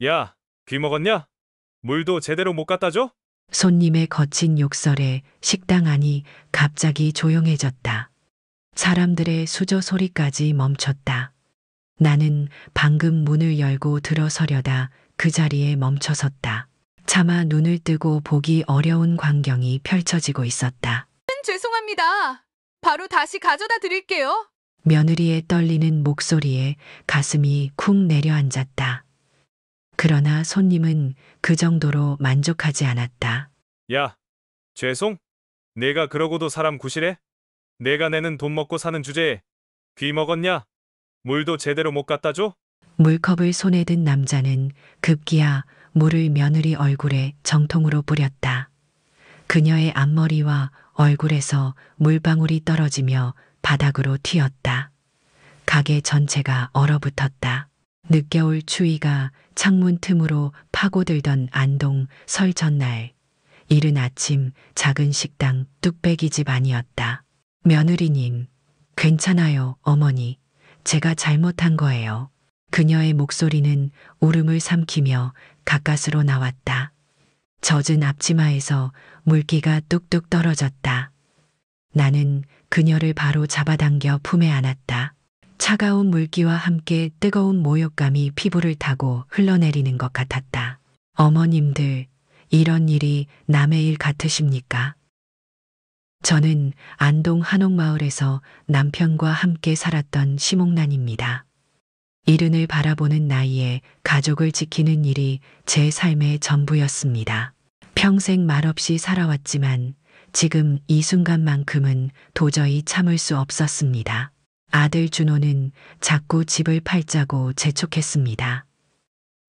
야, 귀 먹었냐? 물도 제대로 못 갖다 줘? 손님의 거친 욕설에 식당 안이 갑자기 조용해졌다. 사람들의 수저 소리까지 멈췄다. 나는 방금 문을 열고 들어서려다 그 자리에 멈춰섰다. 차마 눈을 뜨고 보기 어려운 광경이 펼쳐지고 있었다. 죄송합니다. 바로 다시 가져다 드릴게요. 며느리의 떨리는 목소리에 가슴이 쿵 내려앉았다. 그러나 손님은 그 정도로 만족하지 않았다. 야, 죄송? 내가 그러고도 사람 구실해? 내가 내는 돈 먹고 사는 주제에 귀 먹었냐? 물도 제대로 못 갖다 줘? 물컵을 손에 든 남자는 급기야 물을 며느리 얼굴에 정통으로 뿌렸다. 그녀의 앞머리와 얼굴에서 물방울이 떨어지며 바닥으로 튀었다. 가게 전체가 얼어붙었다. 늦겨울 추위가 창문 틈으로 파고들던 안동 설 전날, 이른 아침 작은 식당 뚝배기 집 안이었다. 며느리님, 괜찮아요, 어머니. 제가 잘못한 거예요. 그녀의 목소리는 울음을 삼키며 가까스로 나왔다. 젖은 앞치마에서 물기가 뚝뚝 떨어졌다. 나는 그녀를 바로 잡아당겨 품에 안았다. 차가운 물기와 함께 뜨거운 모욕감이 피부를 타고 흘러내리는 것 같았다. 어머님들, 이런 일이 남의 일 같으십니까? 저는 안동 한옥마을에서 남편과 함께 살았던 시목란입니다. 이른을 바라보는 나이에 가족을 지키는 일이 제 삶의 전부였습니다. 평생 말없이 살아왔지만 지금 이 순간만큼은 도저히 참을 수 없었습니다. 아들 준호는 자꾸 집을 팔자고 재촉했습니다.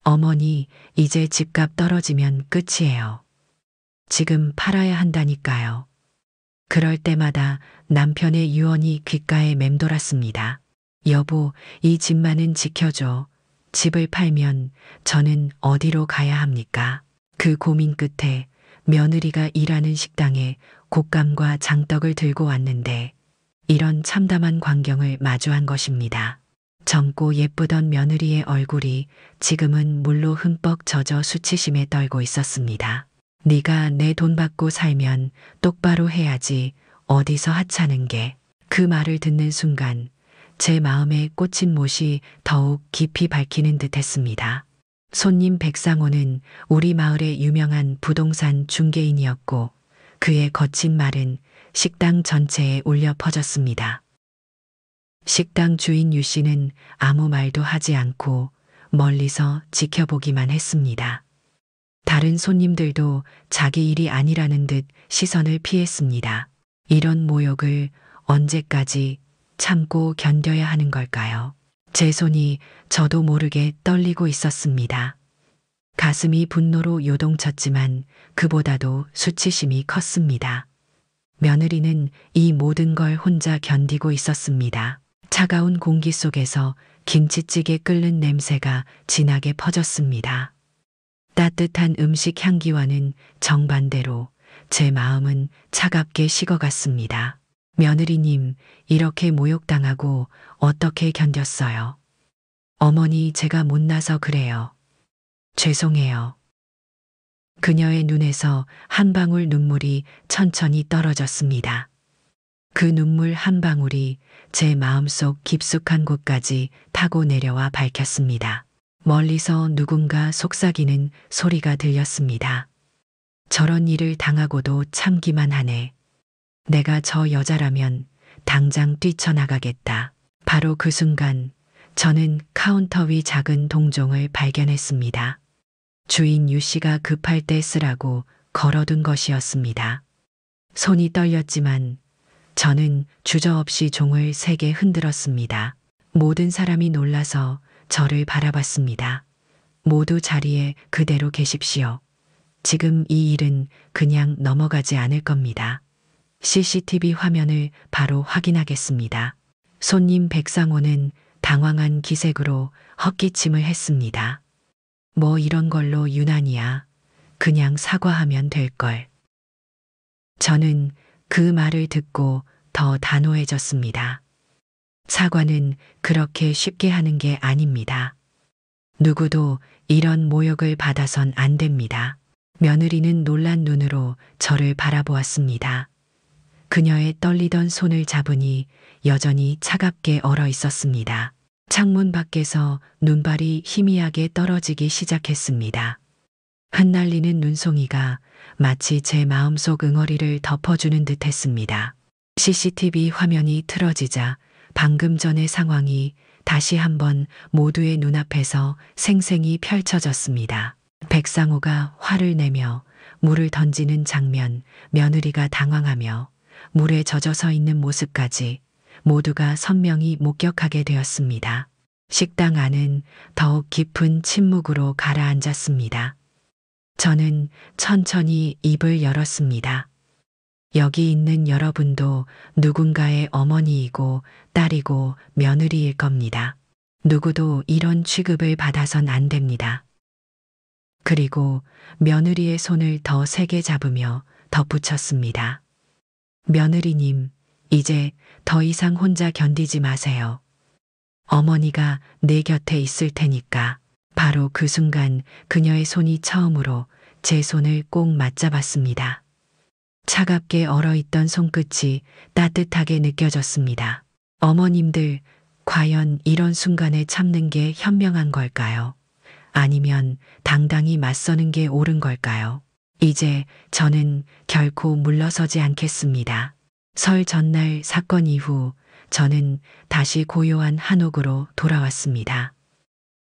어머니, 이제 집값 떨어지면 끝이에요. 지금 팔아야 한다니까요. 그럴 때마다 남편의 유언이 귓가에 맴돌았습니다. 여보, 이 집만은 지켜줘. 집을 팔면 저는 어디로 가야 합니까? 그 고민 끝에 며느리가 일하는 식당에 곶감과 장떡을 들고 왔는데 이런 참담한 광경을 마주한 것입니다. 젊고 예쁘던 며느리의 얼굴이 지금은 물로 흠뻑 젖어 수치심에 떨고 있었습니다. 네가 내 돈 받고 살면 똑바로 해야지 어디서 하찮은 게. 그 말을 듣는 순간 제 마음에 꽂힌 못이 더욱 깊이 밝히는 듯 했습니다. 손님 백상호는 우리 마을의 유명한 부동산 중개인이었고 그의 거친 말은 식당 전체에 울려 퍼졌습니다. 식당 주인 유 씨는 아무 말도 하지 않고 멀리서 지켜보기만 했습니다. 다른 손님들도 자기 일이 아니라는 듯 시선을 피했습니다. 이런 모욕을 언제까지 참고 견뎌야 하는 걸까요? 제 손이 저도 모르게 떨리고 있었습니다. 가슴이 분노로 요동쳤지만 그보다도 수치심이 컸습니다. 며느리는 이 모든 걸 혼자 견디고 있었습니다. 차가운 공기 속에서 김치찌개 끓는 냄새가 진하게 퍼졌습니다. 따뜻한 음식 향기와는 정반대로 제 마음은 차갑게 식어갔습니다. 며느리님, 이렇게 모욕당하고 어떻게 견뎠어요? 어머니, 제가 못나서 그래요. 죄송해요. 그녀의 눈에서 한 방울 눈물이 천천히 떨어졌습니다. 그 눈물 한 방울이 제 마음속 깊숙한 곳까지 타고 내려와 밝혔습니다. 멀리서 누군가 속삭이는 소리가 들렸습니다. 저런 일을 당하고도 참기만 하네. 내가 저 여자라면 당장 뛰쳐나가겠다. 바로 그 순간 저는 카운터 위 작은 동종을 발견했습니다. 주인 유 씨가 급할 때 쓰라고 걸어둔 것이었습니다. 손이 떨렸지만 저는 주저없이 종을 세게 흔들었습니다. 모든 사람이 놀라서 저를 바라봤습니다. 모두 자리에 그대로 계십시오. 지금 이 일은 그냥 넘어가지 않을 겁니다. CCTV 화면을 바로 확인하겠습니다. 손님 백상호는 당황한 기색으로 헛기침을 했습니다. 뭐 이런 걸로 유난이야. 그냥 사과하면 될걸. 저는 그 말을 듣고 더 단호해졌습니다. 사과는 그렇게 쉽게 하는 게 아닙니다. 누구도 이런 모욕을 받아선 안 됩니다. 며느리는 놀란 눈으로 저를 바라보았습니다. 그녀의 떨리던 손을 잡으니 여전히 차갑게 얼어 있었습니다. 창문 밖에서 눈발이 희미하게 떨어지기 시작했습니다. 흩날리는 눈송이가 마치 제 마음속 응어리를 덮어주는 듯 했습니다. CCTV 화면이 틀어지자 방금 전의 상황이 다시 한번 모두의 눈앞에서 생생히 펼쳐졌습니다. 백상호가 화를 내며 물을 던지는 장면, 며느리가 당황하며 물에 젖어 서 있는 모습까지 모두가 선명히 목격하게 되었습니다. 식당 안은 더욱 깊은 침묵으로 가라앉았습니다. 저는 천천히 입을 열었습니다. 여기 있는 여러분도 누군가의 어머니이고 딸이고 며느리일 겁니다. 누구도 이런 취급을 받아선 안 됩니다. 그리고 며느리의 손을 더 세게 잡으며 덧붙였습니다. 며느리님, 이제 더 이상 혼자 견디지 마세요. 어머니가 내 곁에 있을 테니까. 바로 그 순간 그녀의 손이 처음으로 제 손을 꼭 맞잡았습니다. 차갑게 얼어있던 손끝이 따뜻하게 느껴졌습니다. 어머님들, 과연 이런 순간에 참는 게 현명한 걸까요? 아니면 당당히 맞서는 게 옳은 걸까요? 이제 저는 결코 물러서지 않겠습니다. 설 전날 사건 이후 저는 다시 고요한 한옥으로 돌아왔습니다.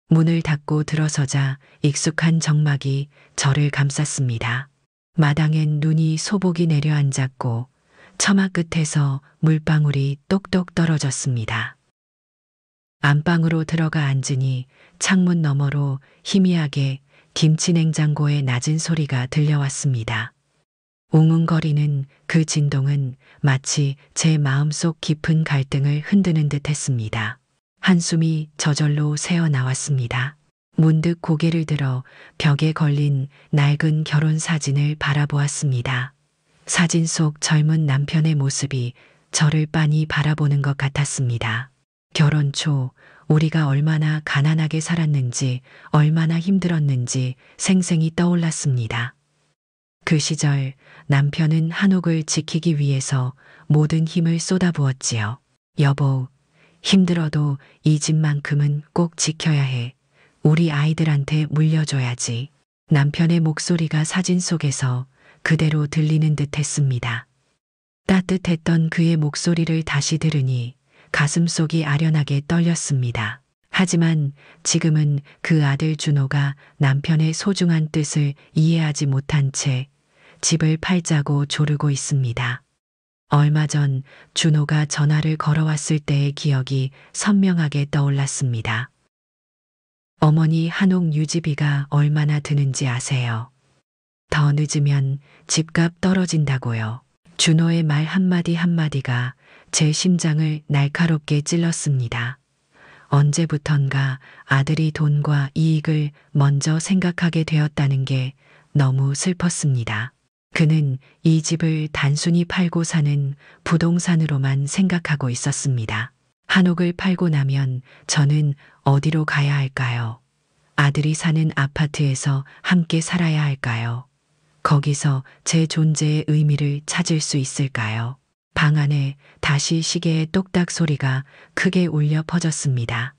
문을 닫고 들어서자 익숙한 정막이 저를 감쌌습니다. 마당엔 눈이 소복이 내려앉았고 처마 끝에서 물방울이 똑똑 떨어졌습니다. 안방으로 들어가 앉으니 창문 너머로 희미하게 김치냉장고의 낮은 소리가 들려왔습니다. 웅웅거리는 그 진동은 마치 제 마음속 깊은 갈등을 흔드는 듯 했습니다. 한숨이 저절로 새어나왔습니다. 문득 고개를 들어 벽에 걸린 낡은 결혼 사진을 바라보았습니다. 사진 속 젊은 남편의 모습이 저를 빤히 바라보는 것 같았습니다. 결혼 초 우리가 얼마나 가난하게 살았는지, 얼마나 힘들었는지 생생히 떠올랐습니다. 그 시절 남편은 한옥을 지키기 위해서 모든 힘을 쏟아부었지요. 여보, 힘들어도 이 집만큼은 꼭 지켜야 해. 우리 아이들한테 물려줘야지. 남편의 목소리가 사진 속에서 그대로 들리는 듯 했습니다. 따뜻했던 그의 목소리를 다시 들으니 가슴속이 아련하게 떨렸습니다. 하지만 지금은 그 아들 준호가 남편의 소중한 뜻을 이해하지 못한 채 집을 팔자고 조르고 있습니다. 얼마 전 준호가 전화를 걸어왔을 때의 기억이 선명하게 떠올랐습니다. 어머니 한옥 유지비가 얼마나 드는지 아세요? 더 늦으면 집값 떨어진다고요. 준호의 말 한마디 한마디가 제 심장을 날카롭게 찔렀습니다. 언제부턴가 아들이 돈과 이익을 먼저 생각하게 되었다는 게 너무 슬펐습니다. 그는 이 집을 단순히 팔고 사는 부동산으로만 생각하고 있었습니다. 한옥을 팔고 나면 저는 어디로 가야 할까요? 아들이 사는 아파트에서 함께 살아야 할까요? 거기서 제 존재의 의미를 찾을 수 있을까요? 방 안에 다시 시계의 똑딱 소리가 크게 울려 퍼졌습니다.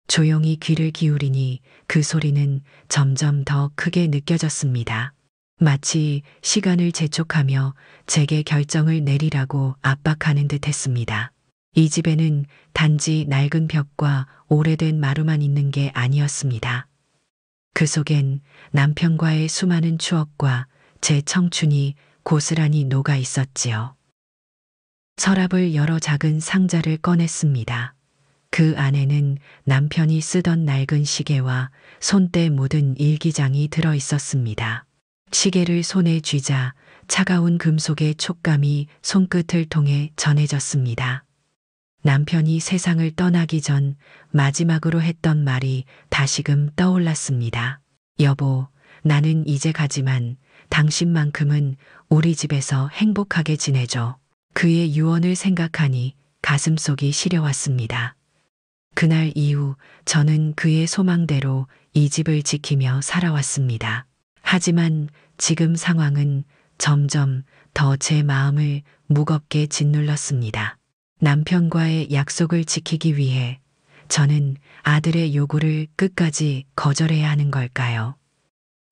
조용히 귀를 기울이니 그 소리는 점점 더 크게 느껴졌습니다. 마치 시간을 재촉하며 제게 결정을 내리라고 압박하는 듯 했습니다. 이 집에는 단지 낡은 벽과 오래된 마루만 있는 게 아니었습니다. 그 속엔 남편과의 수많은 추억과 제 청춘이 고스란히 녹아 있었지요. 서랍을 열어 작은 상자를 꺼냈습니다. 그 안에는 남편이 쓰던 낡은 시계와 손때 묻은 일기장이 들어 있었습니다. 시계를 손에 쥐자 차가운 금속의 촉감이 손끝을 통해 전해졌습니다. 남편이 세상을 떠나기 전 마지막으로 했던 말이 다시금 떠올랐습니다. 여보, 나는 이제 가지만 당신만큼은 우리 집에서 행복하게 지내줘. 그의 유언을 생각하니 가슴속이 시려왔습니다. 그날 이후 저는 그의 소망대로 이 집을 지키며 살아왔습니다. 하지만 지금 상황은 점점 더 제 마음을 무겁게 짓눌렀습니다. 남편과의 약속을 지키기 위해 저는 아들의 요구를 끝까지 거절해야 하는 걸까요?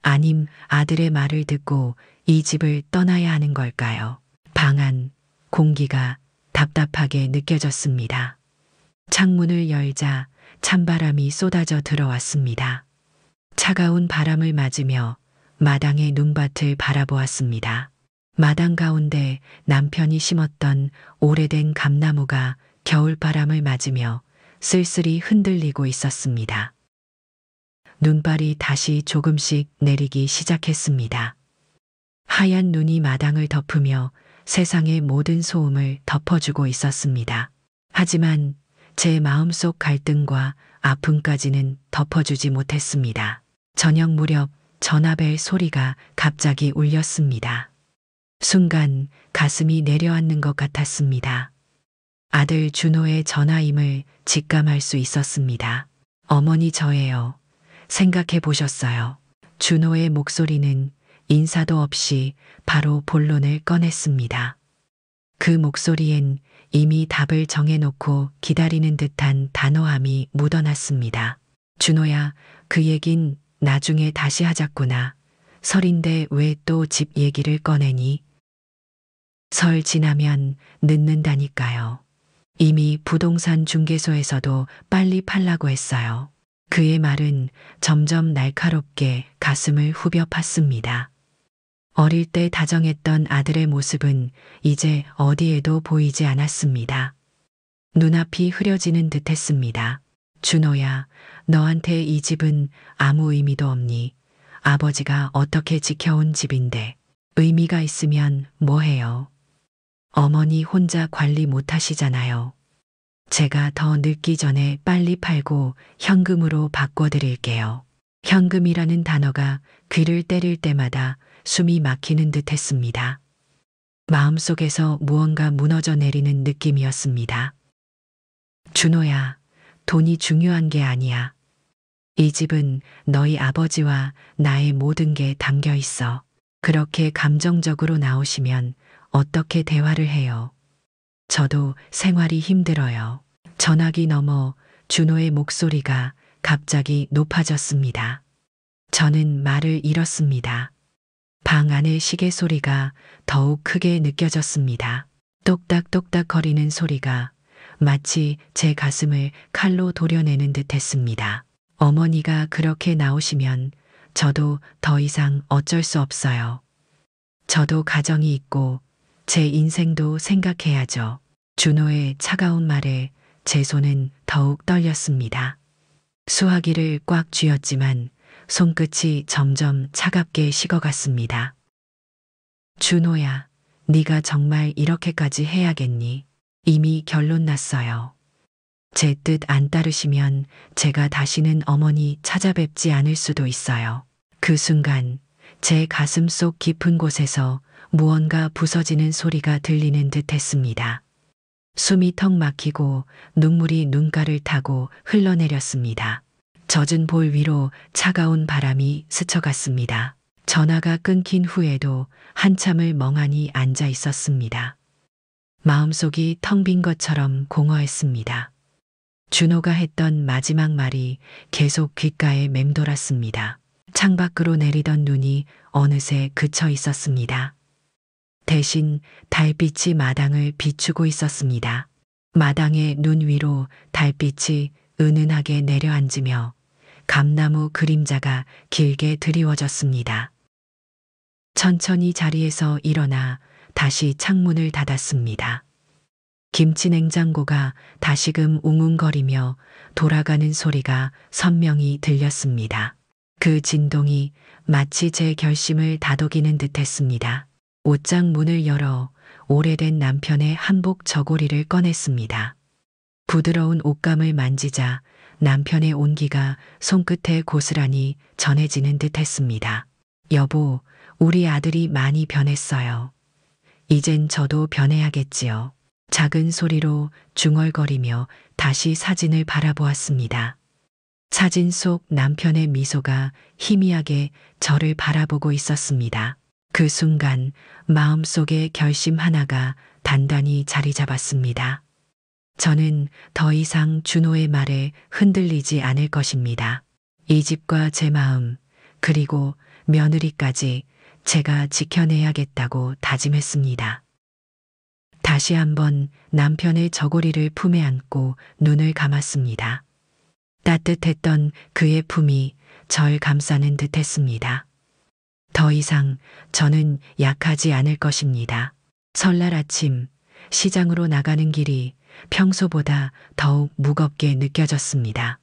아님 아들의 말을 듣고 이 집을 떠나야 하는 걸까요? 방 안 공기가 답답하게 느껴졌습니다. 창문을 열자 찬바람이 쏟아져 들어왔습니다. 차가운 바람을 맞으며 마당의 눈밭을 바라보았습니다. 마당 가운데 남편이 심었던 오래된 감나무가 겨울바람을 맞으며 쓸쓸히 흔들리고 있었습니다. 눈발이 다시 조금씩 내리기 시작했습니다. 하얀 눈이 마당을 덮으며 세상의 모든 소음을 덮어주고 있었습니다. 하지만 제 마음속 갈등과 아픔까지는 덮어주지 못했습니다. 저녁 무렵 전화벨 소리가 갑자기 울렸습니다. 순간 가슴이 내려앉는 것 같았습니다. 아들 준호의 전화임을 직감할 수 있었습니다. 어머니 저예요. 생각해 보셨어요. 준호의 목소리는 인사도 없이 바로 본론을 꺼냈습니다. 그 목소리엔 이미 답을 정해놓고 기다리는 듯한 단호함이 묻어났습니다. 준호야, 그 얘긴 나중에 다시 하자꾸나. 설인데 왜 또 집 얘기를 꺼내니? 설 지나면 늦는다니까요. 이미 부동산 중개소에서도 빨리 팔라고 했어요. 그의 말은 점점 날카롭게 가슴을 후벼 팠습니다. 어릴 때 다정했던 아들의 모습은 이제 어디에도 보이지 않았습니다. 눈앞이 흐려지는 듯 했습니다. 준호야, 너한테 이 집은 아무 의미도 없니? 아버지가 어떻게 지켜온 집인데 의미가 있으면 뭐해요? 어머니 혼자 관리 못 하시잖아요. 제가 더 늙기 전에 빨리 팔고 현금으로 바꿔드릴게요. 현금이라는 단어가 귀를 때릴 때마다 숨이 막히는 듯 했습니다. 마음속에서 무언가 무너져 내리는 느낌이었습니다. 준호야, 돈이 중요한 게 아니야. 이 집은 너희 아버지와 나의 모든 게 담겨 있어. 그렇게 감정적으로 나오시면 어떻게 대화를 해요? 저도 생활이 힘들어요. 전화기 너머 준호의 목소리가 갑자기 높아졌습니다. 저는 말을 잃었습니다. 방 안의 시계 소리가 더욱 크게 느껴졌습니다. 똑딱똑딱 거리는 소리가 마치 제 가슴을 칼로 도려내는 듯 했습니다. 어머니가 그렇게 나오시면 저도 더 이상 어쩔 수 없어요. 저도 가정이 있고 제 인생도 생각해야죠. 준호의 차가운 말에 제 손은 더욱 떨렸습니다. 수화기를 꽉 쥐었지만 손끝이 점점 차갑게 식어갔습니다. 준호야, 네가 정말 이렇게까지 해야겠니? 이미 결론 났어요. 제 뜻 안 따르시면 제가 다시는 어머니 찾아뵙지 않을 수도 있어요. 그 순간 제 가슴 속 깊은 곳에서 무언가 부서지는 소리가 들리는 듯 했습니다. 숨이 턱 막히고 눈물이 눈가를 타고 흘러내렸습니다. 젖은 볼 위로 차가운 바람이 스쳐갔습니다. 전화가 끊긴 후에도 한참을 멍하니 앉아 있었습니다. 마음속이 텅 빈 것처럼 공허했습니다. 준호가 했던 마지막 말이 계속 귓가에 맴돌았습니다. 창밖으로 내리던 눈이 어느새 그쳐 있었습니다. 대신 달빛이 마당을 비추고 있었습니다. 마당의 눈 위로 달빛이 은은하게 내려앉으며 감나무 그림자가 길게 드리워졌습니다. 천천히 자리에서 일어나 다시 창문을 닫았습니다. 김치 냉장고가 다시금 웅웅거리며 돌아가는 소리가 선명히 들렸습니다. 그 진동이 마치 제 결심을 다독이는 듯 했습니다. 옷장 문을 열어 오래된 남편의 한복 저고리를 꺼냈습니다. 부드러운 옷감을 만지자 남편의 온기가 손끝에 고스란히 전해지는 듯 했습니다. 여보, 우리 아들이 많이 변했어요. 이젠 저도 변해야겠지요. 작은 소리로 중얼거리며 다시 사진을 바라보았습니다. 사진 속 남편의 미소가 희미하게 저를 바라보고 있었습니다. 그 순간 마음속에 결심 하나가 단단히 자리 잡았습니다. 저는 더 이상 준호의 말에 흔들리지 않을 것입니다. 이 집과 제 마음, 그리고 며느리까지 제가 지켜내야겠다고 다짐했습니다. 다시 한번 남편의 저고리를 품에 안고 눈을 감았습니다. 따뜻했던 그의 품이 절 감싸는 듯 했습니다. 더 이상 저는 약하지 않을 것입니다. 설날 아침 시장으로 나가는 길이 평소보다 더욱 무겁게 느껴졌습니다.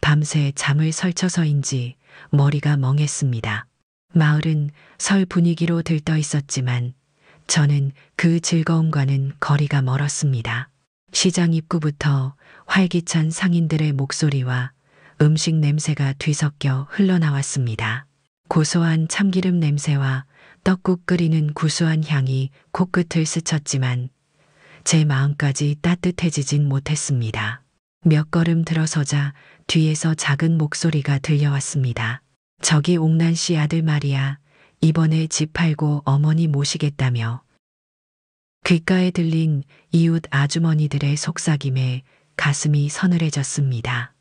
밤새 잠을 설쳐서인지 머리가 멍했습니다. 마을은 설 분위기로 들떠 있었지만 저는 그 즐거움과는 거리가 멀었습니다. 시장 입구부터 활기찬 상인들의 목소리와 음식 냄새가 뒤섞여 흘러나왔습니다. 고소한 참기름 냄새와 떡국 끓이는 구수한 향이 코끝을 스쳤지만 제 마음까지 따뜻해지진 못했습니다. 몇 걸음 들어서자 뒤에서 작은 목소리가 들려왔습니다. 저기 옥난 씨 아들 말이야. 이번에 집 팔고 어머니 모시겠다며. 귓가에 들린 이웃 아주머니들의 속삭임에 가슴이 서늘해졌습니다.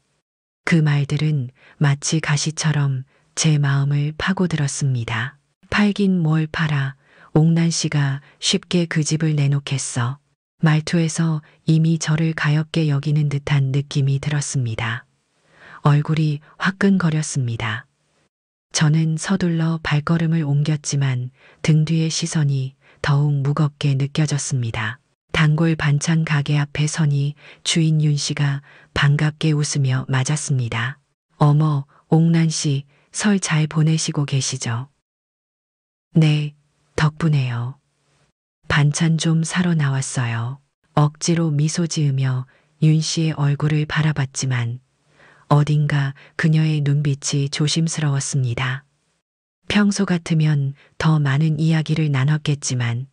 그 말들은 마치 가시처럼 제 마음을 파고들었습니다. 팔긴 뭘 팔아. 옥난 씨가 쉽게 그 집을 내놓겠어. 말투에서 이미 저를 가엾게 여기는 듯한 느낌이 들었습니다. 얼굴이 화끈거렸습니다. 저는 서둘러 발걸음을 옮겼지만 등 뒤의 시선이 더욱 무겁게 느껴졌습니다. 단골 반찬 가게 앞에 서니 주인 윤 씨가 반갑게 웃으며 맞았습니다. 어머, 옥난 씨, 설 잘 보내시고 계시죠? 네, 덕분에요. 반찬 좀 사러 나왔어요. 억지로 미소 지으며 윤 씨의 얼굴을 바라봤지만 어딘가 그녀의 눈빛이 조심스러웠습니다. 평소 같으면 더 많은 이야기를 나눴겠지만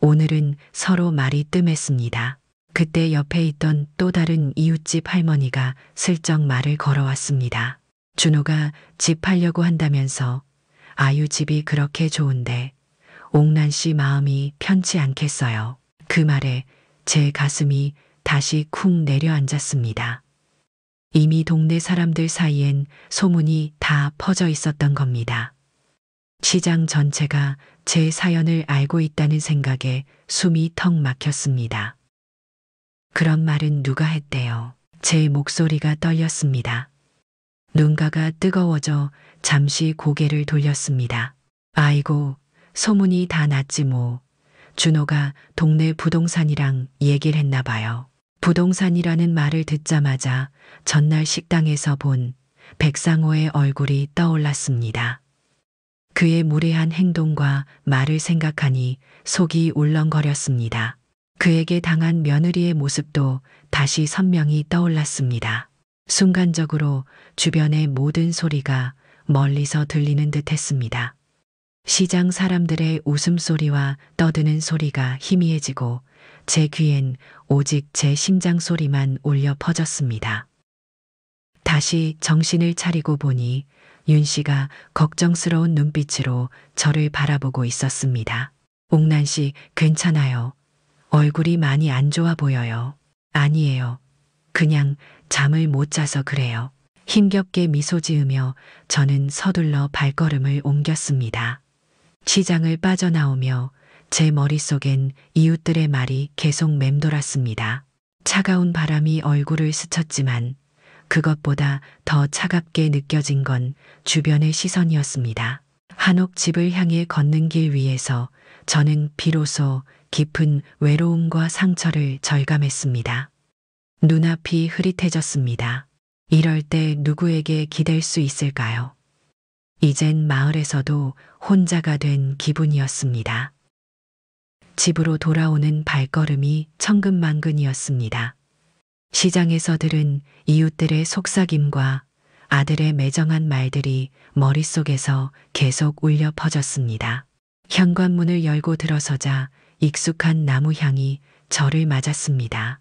오늘은 서로 말이 뜸했습니다. 그때 옆에 있던 또 다른 이웃집 할머니가 슬쩍 말을 걸어왔습니다. 준호가 집 팔려고 한다면서 아유 집이 그렇게 좋은데 옥난 씨 마음이 편치 않겠어요. 그 말에 제 가슴이 다시 쿵 내려앉았습니다. 이미 동네 사람들 사이엔 소문이 다 퍼져 있었던 겁니다. 시장 전체가 제 사연을 알고 있다는 생각에 숨이 턱 막혔습니다. 그런 말은 누가 했대요. 제 목소리가 떨렸습니다. 눈가가 뜨거워져 잠시 고개를 돌렸습니다. 아이고, 소문이 다 났지 뭐. 준호가 동네 부동산이랑 얘기를 했나 봐요. 부동산이라는 말을 듣자마자 전날 식당에서 본 백상호의 얼굴이 떠올랐습니다. 그의 무례한 행동과 말을 생각하니 속이 울렁거렸습니다. 그에게 당한 며느리의 모습도 다시 선명히 떠올랐습니다. 순간적으로 주변의 모든 소리가 멀리서 들리는 듯 했습니다. 시장 사람들의 웃음소리와 떠드는 소리가 희미해지고 제 귀엔 오직 제 심장 소리만 울려 퍼졌습니다. 다시 정신을 차리고 보니 윤 씨가 걱정스러운 눈빛으로 저를 바라보고 있었습니다. 옥난 씨, 괜찮아요. 얼굴이 많이 안 좋아 보여요. 아니에요. 그냥 잠을 못 자서 그래요. 힘겹게 미소 지으며 저는 서둘러 발걸음을 옮겼습니다. 시장을 빠져나오며 제 머릿속엔 이웃들의 말이 계속 맴돌았습니다. 차가운 바람이 얼굴을 스쳤지만 그것보다 더 차갑게 느껴진 건 주변의 시선이었습니다. 한옥 집을 향해 걷는 길 위에서 저는 비로소 깊은 외로움과 상처를 절감했습니다. 눈앞이 흐릿해졌습니다. 이럴 때 누구에게 기댈 수 있을까요? 이젠 마을에서도 혼자가 된 기분이었습니다. 집으로 돌아오는 발걸음이 천근만근이었습니다. 시장에서 들은 이웃들의 속삭임과 아들의 매정한 말들이 머릿속에서 계속 울려 퍼졌습니다. 현관문을 열고 들어서자 익숙한 나무 향이 저를 맞았습니다.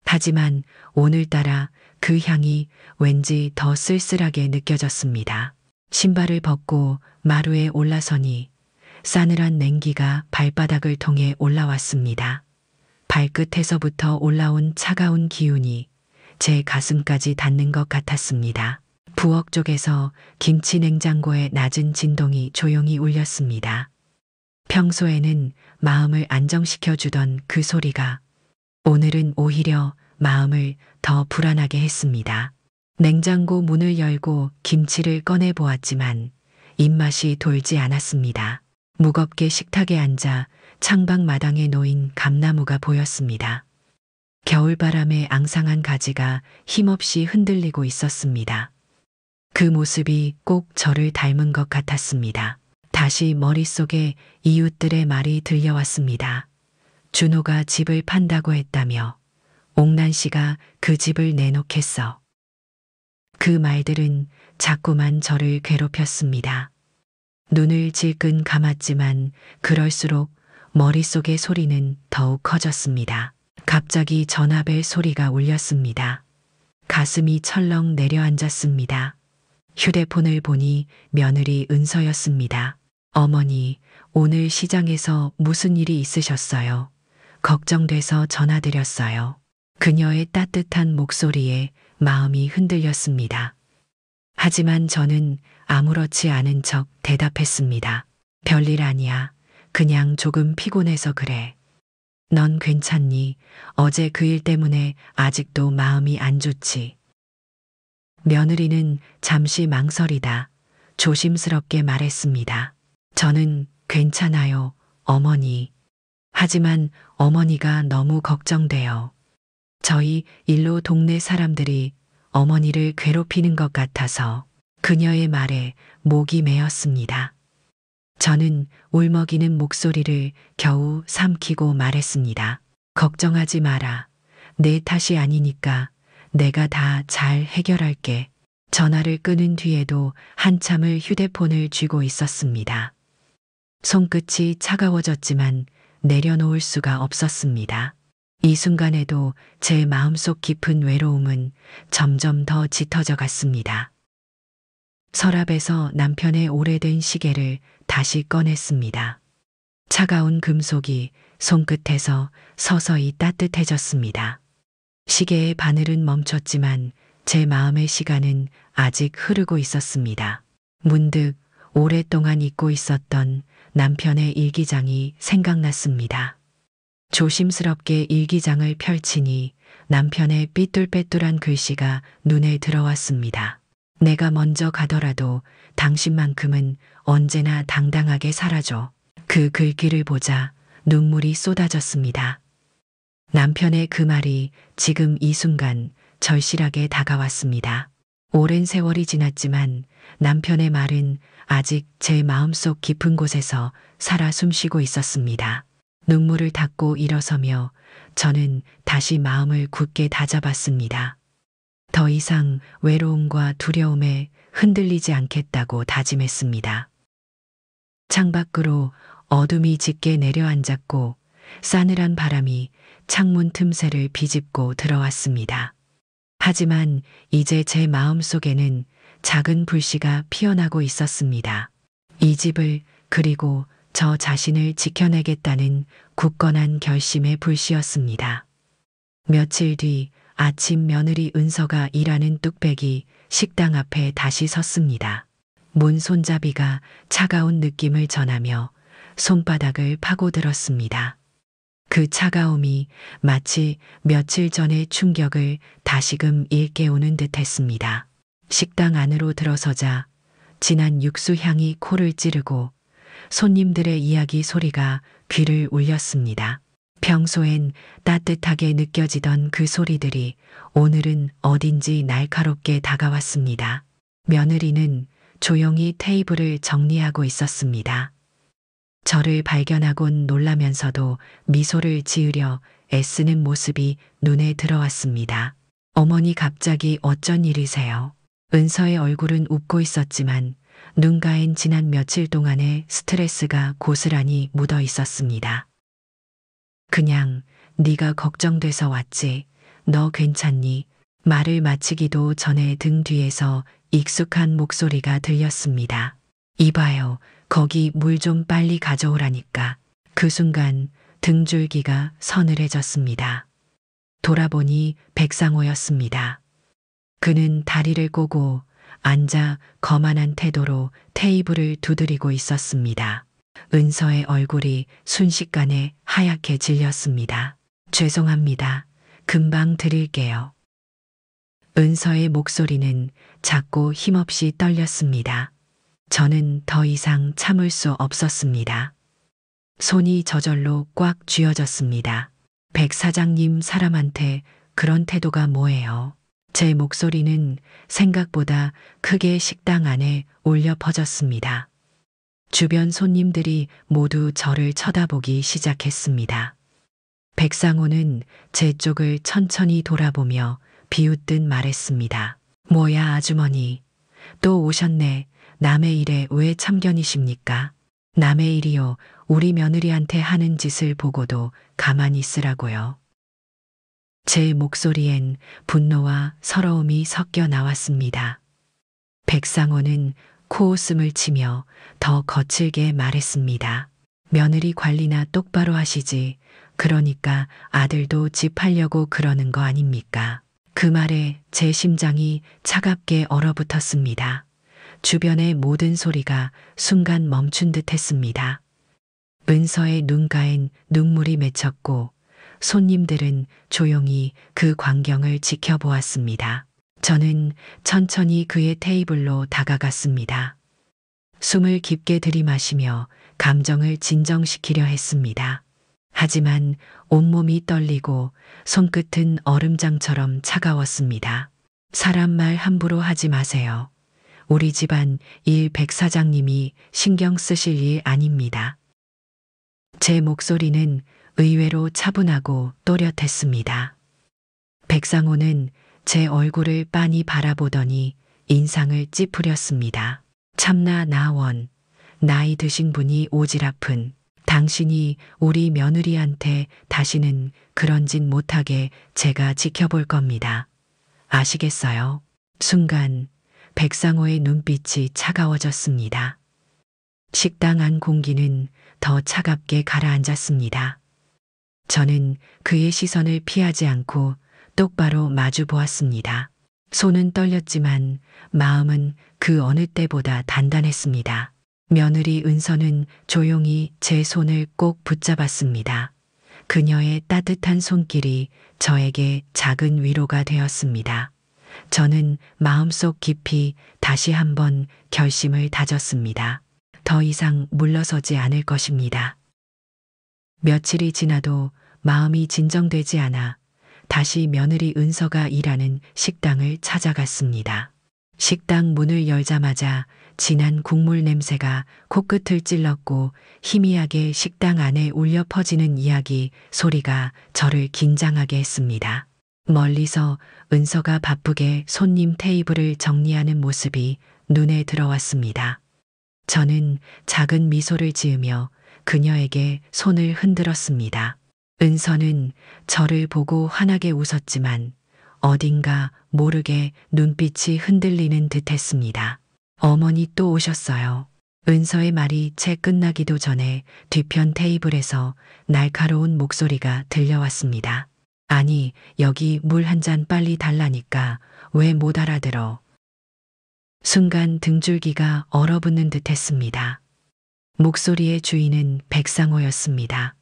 하지만 오늘따라 그 향이 왠지 더 쓸쓸하게 느껴졌습니다. 신발을 벗고 마루에 올라서니 싸늘한 냉기가 발바닥을 통해 올라왔습니다. 발끝에서부터 올라온 차가운 기운이 제 가슴까지 닿는 것 같았습니다. 부엌 쪽에서 김치 냉장고의 낮은 진동이 조용히 울렸습니다. 평소에는 마음을 안정시켜주던 그 소리가 오늘은 오히려 마음을 더 불안하게 했습니다. 냉장고 문을 열고 김치를 꺼내 보았지만 입맛이 돌지 않았습니다. 무겁게 식탁에 앉아 창밖 마당에 놓인 감나무가 보였습니다. 겨울바람에 앙상한 가지가 힘없이 흔들리고 있었습니다. 그 모습이 꼭 저를 닮은 것 같았습니다. 다시 머릿속에 이웃들의 말이 들려왔습니다. 준호가 집을 판다고 했다며 옥란 씨가 그 집을 내놓겠어. 그 말들은 자꾸만 저를 괴롭혔습니다. 눈을 질끈 감았지만 그럴수록 머릿속의 소리는 더욱 커졌습니다. 갑자기 전화벨 소리가 울렸습니다. 가슴이 철렁 내려앉았습니다. 휴대폰을 보니 며느리 은서였습니다. 어머니, 오늘 시장에서 무슨 일이 있으셨어요? 걱정돼서 전화드렸어요. 그녀의 따뜻한 목소리에 마음이 흔들렸습니다. 하지만 저는 아무렇지 않은 척 대답했습니다. 별일 아니야. 그냥 조금 피곤해서 그래. 넌 괜찮니? 어제 그 일 때문에 아직도 마음이 안 좋지. 며느리는 잠시 망설이다 조심스럽게 말했습니다. 저는 괜찮아요, 어머니. 하지만 어머니가 너무 걱정돼요. 저희 일로 동네 사람들이 어머니를 괴롭히는 것 같아서. 그녀의 말에 목이 메었습니다. 저는 울먹이는 목소리를 겨우 삼키고 말했습니다. 걱정하지 마라. 내 탓이 아니니까 내가 다 잘 해결할게. 전화를 끊은 뒤에도 한참을 휴대폰을 쥐고 있었습니다. 손끝이 차가워졌지만 내려놓을 수가 없었습니다. 이 순간에도 제 마음속 깊은 외로움은 점점 더 짙어져 갔습니다. 서랍에서 남편의 오래된 시계를 다시 꺼냈습니다. 차가운 금속이 손끝에서 서서히 따뜻해졌습니다. 시계의 바늘은 멈췄지만 제 마음의 시간은 아직 흐르고 있었습니다. 문득 오랫동안 잊고 있었던 남편의 일기장이 생각났습니다. 조심스럽게 일기장을 펼치니 남편의 삐뚤빼뚤한 글씨가 눈에 들어왔습니다. 내가 먼저 가더라도 당신만큼은 언제나 당당하게 살아줘. 그 글귀를 보자 눈물이 쏟아졌습니다. 남편의 그 말이 지금 이 순간 절실하게 다가왔습니다. 오랜 세월이 지났지만 남편의 말은 아직 제 마음속 깊은 곳에서 살아 숨쉬고 있었습니다. 눈물을 닦고 일어서며 저는 다시 마음을 굳게 다잡았습니다. 더 이상 외로움과 두려움에 흔들리지 않겠다고 다짐했습니다. 창밖으로 어둠이 짙게 내려앉았고 싸늘한 바람이 창문 틈새를 비집고 들어왔습니다. 하지만 이제 제 마음속에는 작은 불씨가 피어나고 있었습니다. 이 집을 그리고 저 자신을 지켜내겠다는 굳건한 결심의 불씨였습니다. 며칠 뒤 아침 며느리 은서가 일하는 뚝배기 식당 앞에 다시 섰습니다. 문 손잡이가 차가운 느낌을 전하며 손바닥을 파고들었습니다. 그 차가움이 마치 며칠 전의 충격을 다시금 일깨우는 듯했습니다. 식당 안으로 들어서자 진한 육수 향이 코를 찌르고 손님들의 이야기 소리가 귀를 울렸습니다. 평소엔 따뜻하게 느껴지던 그 소리들이 오늘은 어딘지 날카롭게 다가왔습니다. 며느리는 조용히 테이블을 정리하고 있었습니다. 저를 발견하곤 놀라면서도 미소를 지으려 애쓰는 모습이 눈에 들어왔습니다. 어머니 갑자기 어쩐 일이세요? 은서의 얼굴은 웃고 있었지만 눈가엔 지난 며칠 동안의 스트레스가 고스란히 묻어 있었습니다. 그냥 네가 걱정돼서 왔지. 너 괜찮니? 말을 마치기도 전에 등 뒤에서 익숙한 목소리가 들렸습니다. 이봐요. 거기 물 좀 빨리 가져오라니까. 그 순간 등줄기가 서늘해졌습니다. 돌아보니 백상호였습니다. 그는 다리를 꼬고 앉아 거만한 태도로 테이블을 두드리고 있었습니다. 은서의 얼굴이 순식간에 하얗게 질렸습니다. 죄송합니다. 금방 드릴게요. 은서의 목소리는 작고 힘없이 떨렸습니다. 저는 더 이상 참을 수 없었습니다. 손이 저절로 꽉 쥐어졌습니다. 백 사장님 사람한테 그런 태도가 뭐예요? 제 목소리는 생각보다 크게 식당 안에 울려 퍼졌습니다. 주변 손님들이 모두 저를 쳐다보기 시작했습니다. 백상호는 제 쪽을 천천히 돌아보며 비웃듯 말했습니다. 뭐야 아주머니. 또 오셨네. 남의 일에 왜 참견이십니까? 남의 일이요. 우리 며느리한테 하는 짓을 보고도 가만히 있으라고요. 제 목소리엔 분노와 서러움이 섞여 나왔습니다. 백상호는 코웃음을 치며 더 거칠게 말했습니다. 며느리 관리나 똑바로 하시지. 그러니까 아들도 집 팔려고 그러는 거 아닙니까? 그 말에 제 심장이 차갑게 얼어붙었습니다. 주변의 모든 소리가 순간 멈춘 듯 했습니다. 은서의 눈가엔 눈물이 맺혔고 손님들은 조용히 그 광경을 지켜보았습니다. 저는 천천히 그의 테이블로 다가갔습니다. 숨을 깊게 들이마시며 감정을 진정시키려 했습니다. 하지만 온몸이 떨리고 손끝은 얼음장처럼 차가웠습니다. 사람 말 함부로 하지 마세요. 우리 집안 일 백 사장님이 신경 쓰실 일 아닙니다. 제 목소리는 의외로 차분하고 또렷했습니다. 백상호는 제 얼굴을 빤히 바라보더니 인상을 찌푸렸습니다. 참나 나원, 나이 드신 분이 오지랖은 당신이 우리 며느리한테 다시는 그런 짓 못하게 제가 지켜볼 겁니다. 아시겠어요? 순간 백상호의 눈빛이 차가워졌습니다. 식당 안 공기는 더 차갑게 가라앉았습니다. 저는 그의 시선을 피하지 않고 똑바로 마주 보았습니다. 손은 떨렸지만 마음은 그 어느 때보다 단단했습니다. 며느리 은서는 조용히 제 손을 꼭 붙잡았습니다. 그녀의 따뜻한 손길이 저에게 작은 위로가 되었습니다. 저는 마음속 깊이 다시 한번 결심을 다졌습니다. 더 이상 물러서지 않을 것입니다. 며칠이 지나도 마음이 진정되지 않아 다시 며느리 은서가 일하는 식당을 찾아갔습니다. 식당 문을 열자마자 진한 국물 냄새가 코끝을 찔렀고 희미하게 식당 안에 울려 퍼지는 이야기 소리가 저를 긴장하게 했습니다. 멀리서 은서가 바쁘게 손님 테이블을 정리하는 모습이 눈에 들어왔습니다. 저는 작은 미소를 지으며 그녀에게 손을 흔들었습니다. 은서는 저를 보고 환하게 웃었지만 어딘가 모르게 눈빛이 흔들리는 듯 했습니다. 어머니 또 오셨어요. 은서의 말이 채 끝나기도 전에 뒤편 테이블에서 날카로운 목소리가 들려왔습니다. 아니, 여기 물 한 잔 빨리 달라니까 왜 못 알아들어. 순간 등줄기가 얼어붙는 듯 했습니다. 목소리의 주인은 백상호였습니다.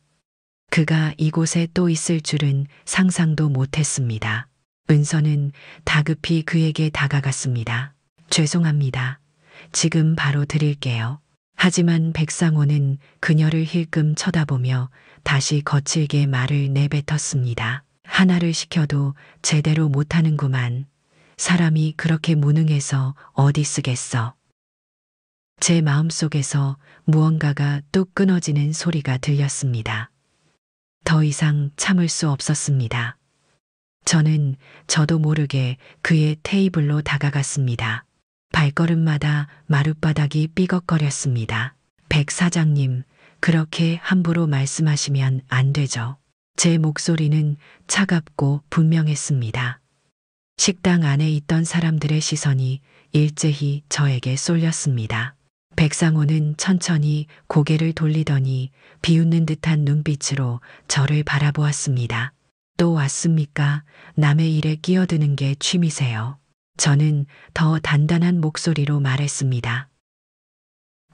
그가 이곳에 또 있을 줄은 상상도 못했습니다. 은서는 다급히 그에게 다가갔습니다. 죄송합니다. 지금 바로 드릴게요. 하지만 백상호는 그녀를 힐끔 쳐다보며 다시 거칠게 말을 내뱉었습니다. 하나를 시켜도 제대로 못하는구만. 사람이 그렇게 무능해서 어디 쓰겠어. 제 마음속에서 무언가가 뚝 끊어지는 소리가 들렸습니다. 더 이상 참을 수 없었습니다. 저는 저도 모르게 그의 테이블로 다가갔습니다. 발걸음마다 마룻바닥이 삐걱거렸습니다. 백 사장님, 그렇게 함부로 말씀하시면 안 되죠. 제 목소리는 차갑고 분명했습니다. 식당 안에 있던 사람들의 시선이 일제히 저에게 쏠렸습니다. 백상호는 천천히 고개를 돌리더니 비웃는 듯한 눈빛으로 저를 바라보았습니다. 또 왔습니까? 남의 일에 끼어드는 게 취미세요. 저는 더 단단한 목소리로 말했습니다.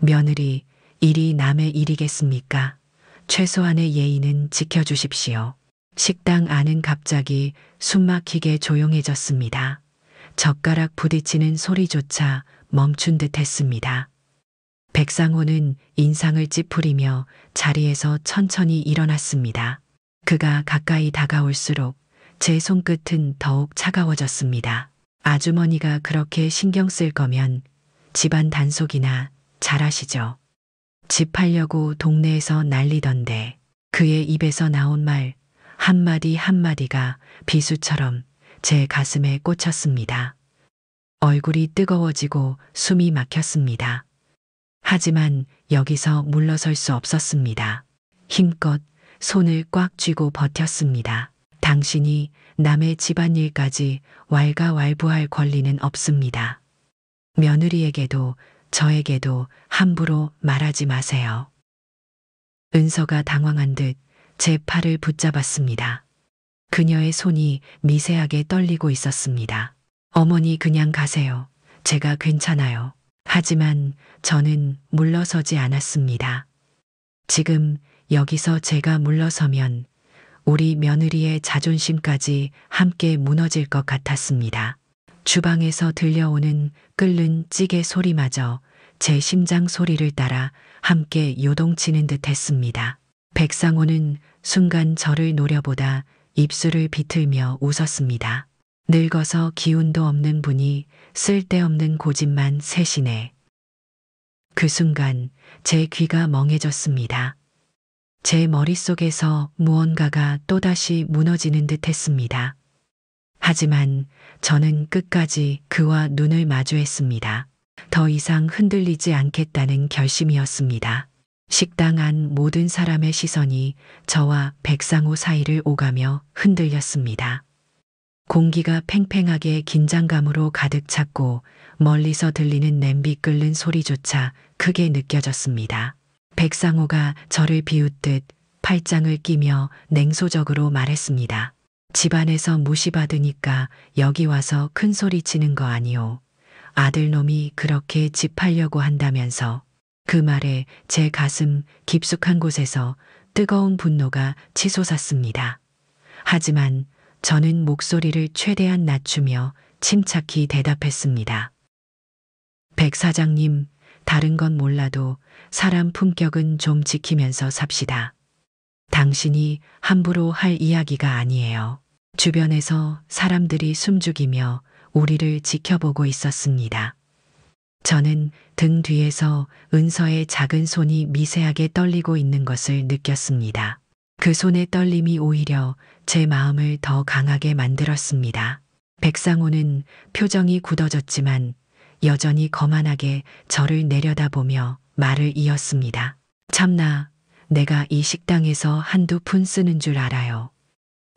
며느리, 일이 남의 일이겠습니까? 최소한의 예의는 지켜주십시오. 식당 안은 갑자기 숨막히게 조용해졌습니다. 젓가락 부딪히는 소리조차 멈춘 듯 했습니다. 백상호는 인상을 찌푸리며 자리에서 천천히 일어났습니다. 그가 가까이 다가올수록 제 손끝은 더욱 차가워졌습니다. 아주머니가 그렇게 신경 쓸 거면 집안 단속이나 잘하시죠. 집 팔려고 동네에서 난리던데. 그의 입에서 나온 말 한마디 한마디가 비수처럼 제 가슴에 꽂혔습니다. 얼굴이 뜨거워지고 숨이 막혔습니다. 하지만 여기서 물러설 수 없었습니다. 힘껏 손을 꽉 쥐고 버텼습니다. 당신이 남의 집안일까지 왈가왈부할 권리는 없습니다. 며느리에게도 저에게도 함부로 말하지 마세요. 은서가 당황한 듯 제 팔을 붙잡았습니다. 그녀의 손이 미세하게 떨리고 있었습니다. 어머니 그냥 가세요. 제가 괜찮아요. 하지만 저는 물러서지 않았습니다. 지금 여기서 제가 물러서면 우리 며느리의 자존심까지 함께 무너질 것 같았습니다. 주방에서 들려오는 끓는 찌개 소리마저 제 심장 소리를 따라 함께 요동치는 듯 했습니다. 백상호는 순간 저를 노려보다 입술을 비틀며 웃었습니다. 늙어서 기운도 없는 분이 쓸데없는 고집만 세시네. 그 순간 제 귀가 멍해졌습니다. 제 머릿속에서 무언가가 또다시 무너지는 듯 했습니다. 하지만 저는 끝까지 그와 눈을 마주했습니다. 더 이상 흔들리지 않겠다는 결심이었습니다. 식당 안 모든 사람의 시선이 저와 백상호 사이를 오가며 흔들렸습니다. 공기가 팽팽하게 긴장감으로 가득 찼고 멀리서 들리는 냄비 끓는 소리조차 크게 느껴졌습니다. 백상호가 저를 비웃듯 팔짱을 끼며 냉소적으로 말했습니다. 집안에서 무시받으니까 여기 와서 큰 소리 치는 거 아니오. 아들놈이 그렇게 집 팔려고 한다면서. 그 말에 제 가슴 깊숙한 곳에서 뜨거운 분노가 치솟았습니다. 하지만 저는 목소리를 최대한 낮추며 침착히 대답했습니다. 백 사장님, 다른 건 몰라도 사람 품격은 좀 지키면서 삽시다. 당신이 함부로 할 이야기가 아니에요. 주변에서 사람들이 숨죽이며 우리를 지켜보고 있었습니다. 저는 등 뒤에서 은서의 작은 손이 미세하게 떨리고 있는 것을 느꼈습니다. 그 손의 떨림이 오히려 제 마음을 더 강하게 만들었습니다. 백상호는 표정이 굳어졌지만 여전히 거만하게 저를 내려다보며 말을 이었습니다. 참나, 내가 이 식당에서 한두 푼 쓰는 줄 알아요.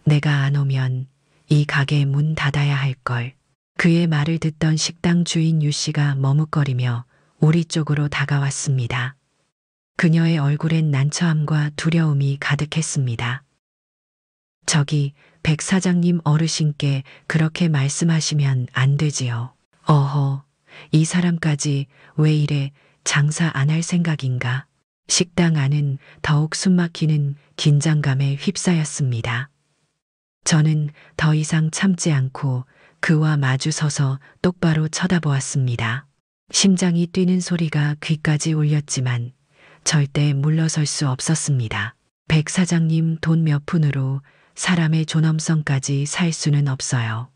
내가 안 오면 이 가게 문 닫아야 할걸. 그의 말을 듣던 식당 주인 유 씨가 머뭇거리며 우리 쪽으로 다가왔습니다. 그녀의 얼굴엔 난처함과 두려움이 가득했습니다. 저기 백 사장님 어르신께 그렇게 말씀하시면 안 되지요. 어허, 이 사람까지 왜 이래 장사 안 할 생각인가. 식당 안은 더욱 숨막히는 긴장감에 휩싸였습니다. 저는 더 이상 참지 않고 그와 마주 서서 똑바로 쳐다보았습니다. 심장이 뛰는 소리가 귀까지 울렸지만 절대 물러설 수 없었습니다. 백 사장님 돈 몇 푼으로 사람의 존엄성까지 살 수는 없어요.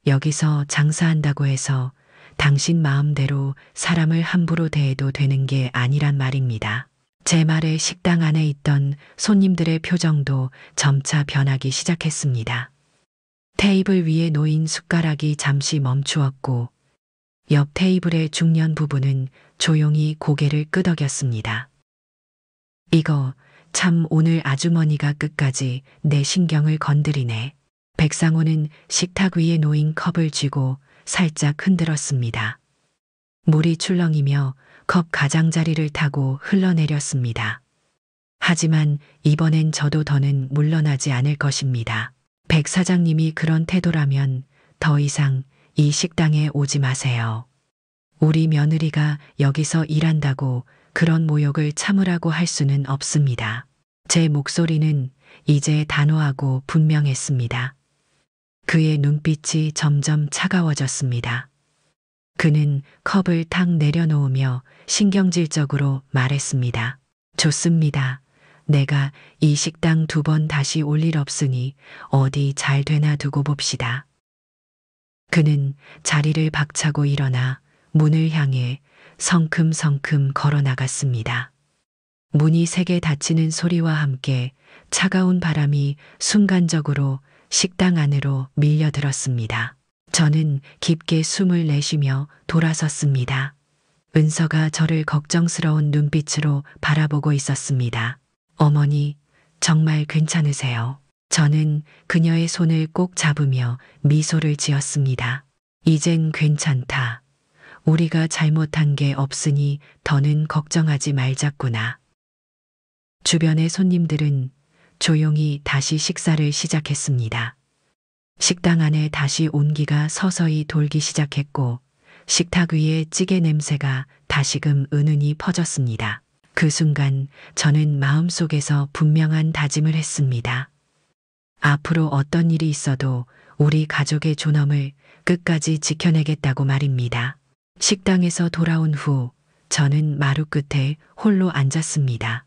여기서 장사한다고 해서 당신 마음대로 사람을 함부로 대해도 되는 게 아니란 말입니다. 제 말에 식당 안에 있던 손님들의 표정도 점차 변하기 시작했습니다. 테이블 위에 놓인 숟가락이 잠시 멈추었고 옆 테이블의 중년 부부는 조용히 고개를 끄덕였습니다. 이거 참 오늘 아주머니가 끝까지 내 신경을 건드리네. 백상호는 식탁 위에 놓인 컵을 쥐고 살짝 흔들었습니다. 물이 출렁이며 컵 가장자리를 타고 흘러내렸습니다. 하지만 이번엔 저도 더는 물러나지 않을 것입니다. 백 사장님이 그런 태도라면 더 이상 이 식당에 오지 마세요. 우리 며느리가 여기서 일한다고 그런 모욕을 참으라고 할 수는 없습니다. 제 목소리는 이제 단호하고 분명했습니다. 그의 눈빛이 점점 차가워졌습니다. 그는 컵을 탁 내려놓으며 신경질적으로 말했습니다. 좋습니다. 내가 이 식당 2번 다시 올 일 없으니 어디 잘 되나 두고 봅시다. 그는 자리를 박차고 일어나 문을 향해 성큼성큼 걸어 나갔습니다. 문이 세게 닫히는 소리와 함께 차가운 바람이 순간적으로 식당 안으로 밀려들었습니다. 저는 깊게 숨을 내쉬며 돌아섰습니다. 은서가 저를 걱정스러운 눈빛으로 바라보고 있었습니다. 어머니, 정말 괜찮으세요? 저는 그녀의 손을 꼭 잡으며 미소를 지었습니다. 이젠 괜찮다. 우리가 잘못한 게 없으니 더는 걱정하지 말자꾸나. 주변의 손님들은 조용히 다시 식사를 시작했습니다. 식당 안에 다시 온기가 서서히 돌기 시작했고 식탁 위에 찌개 냄새가 다시금 은은히 퍼졌습니다. 그 순간 저는 마음속에서 분명한 다짐을 했습니다. 앞으로 어떤 일이 있어도 우리 가족의 존엄을 끝까지 지켜내겠다고 말입니다. 식당에서 돌아온 후 저는 마루 끝에 홀로 앉았습니다.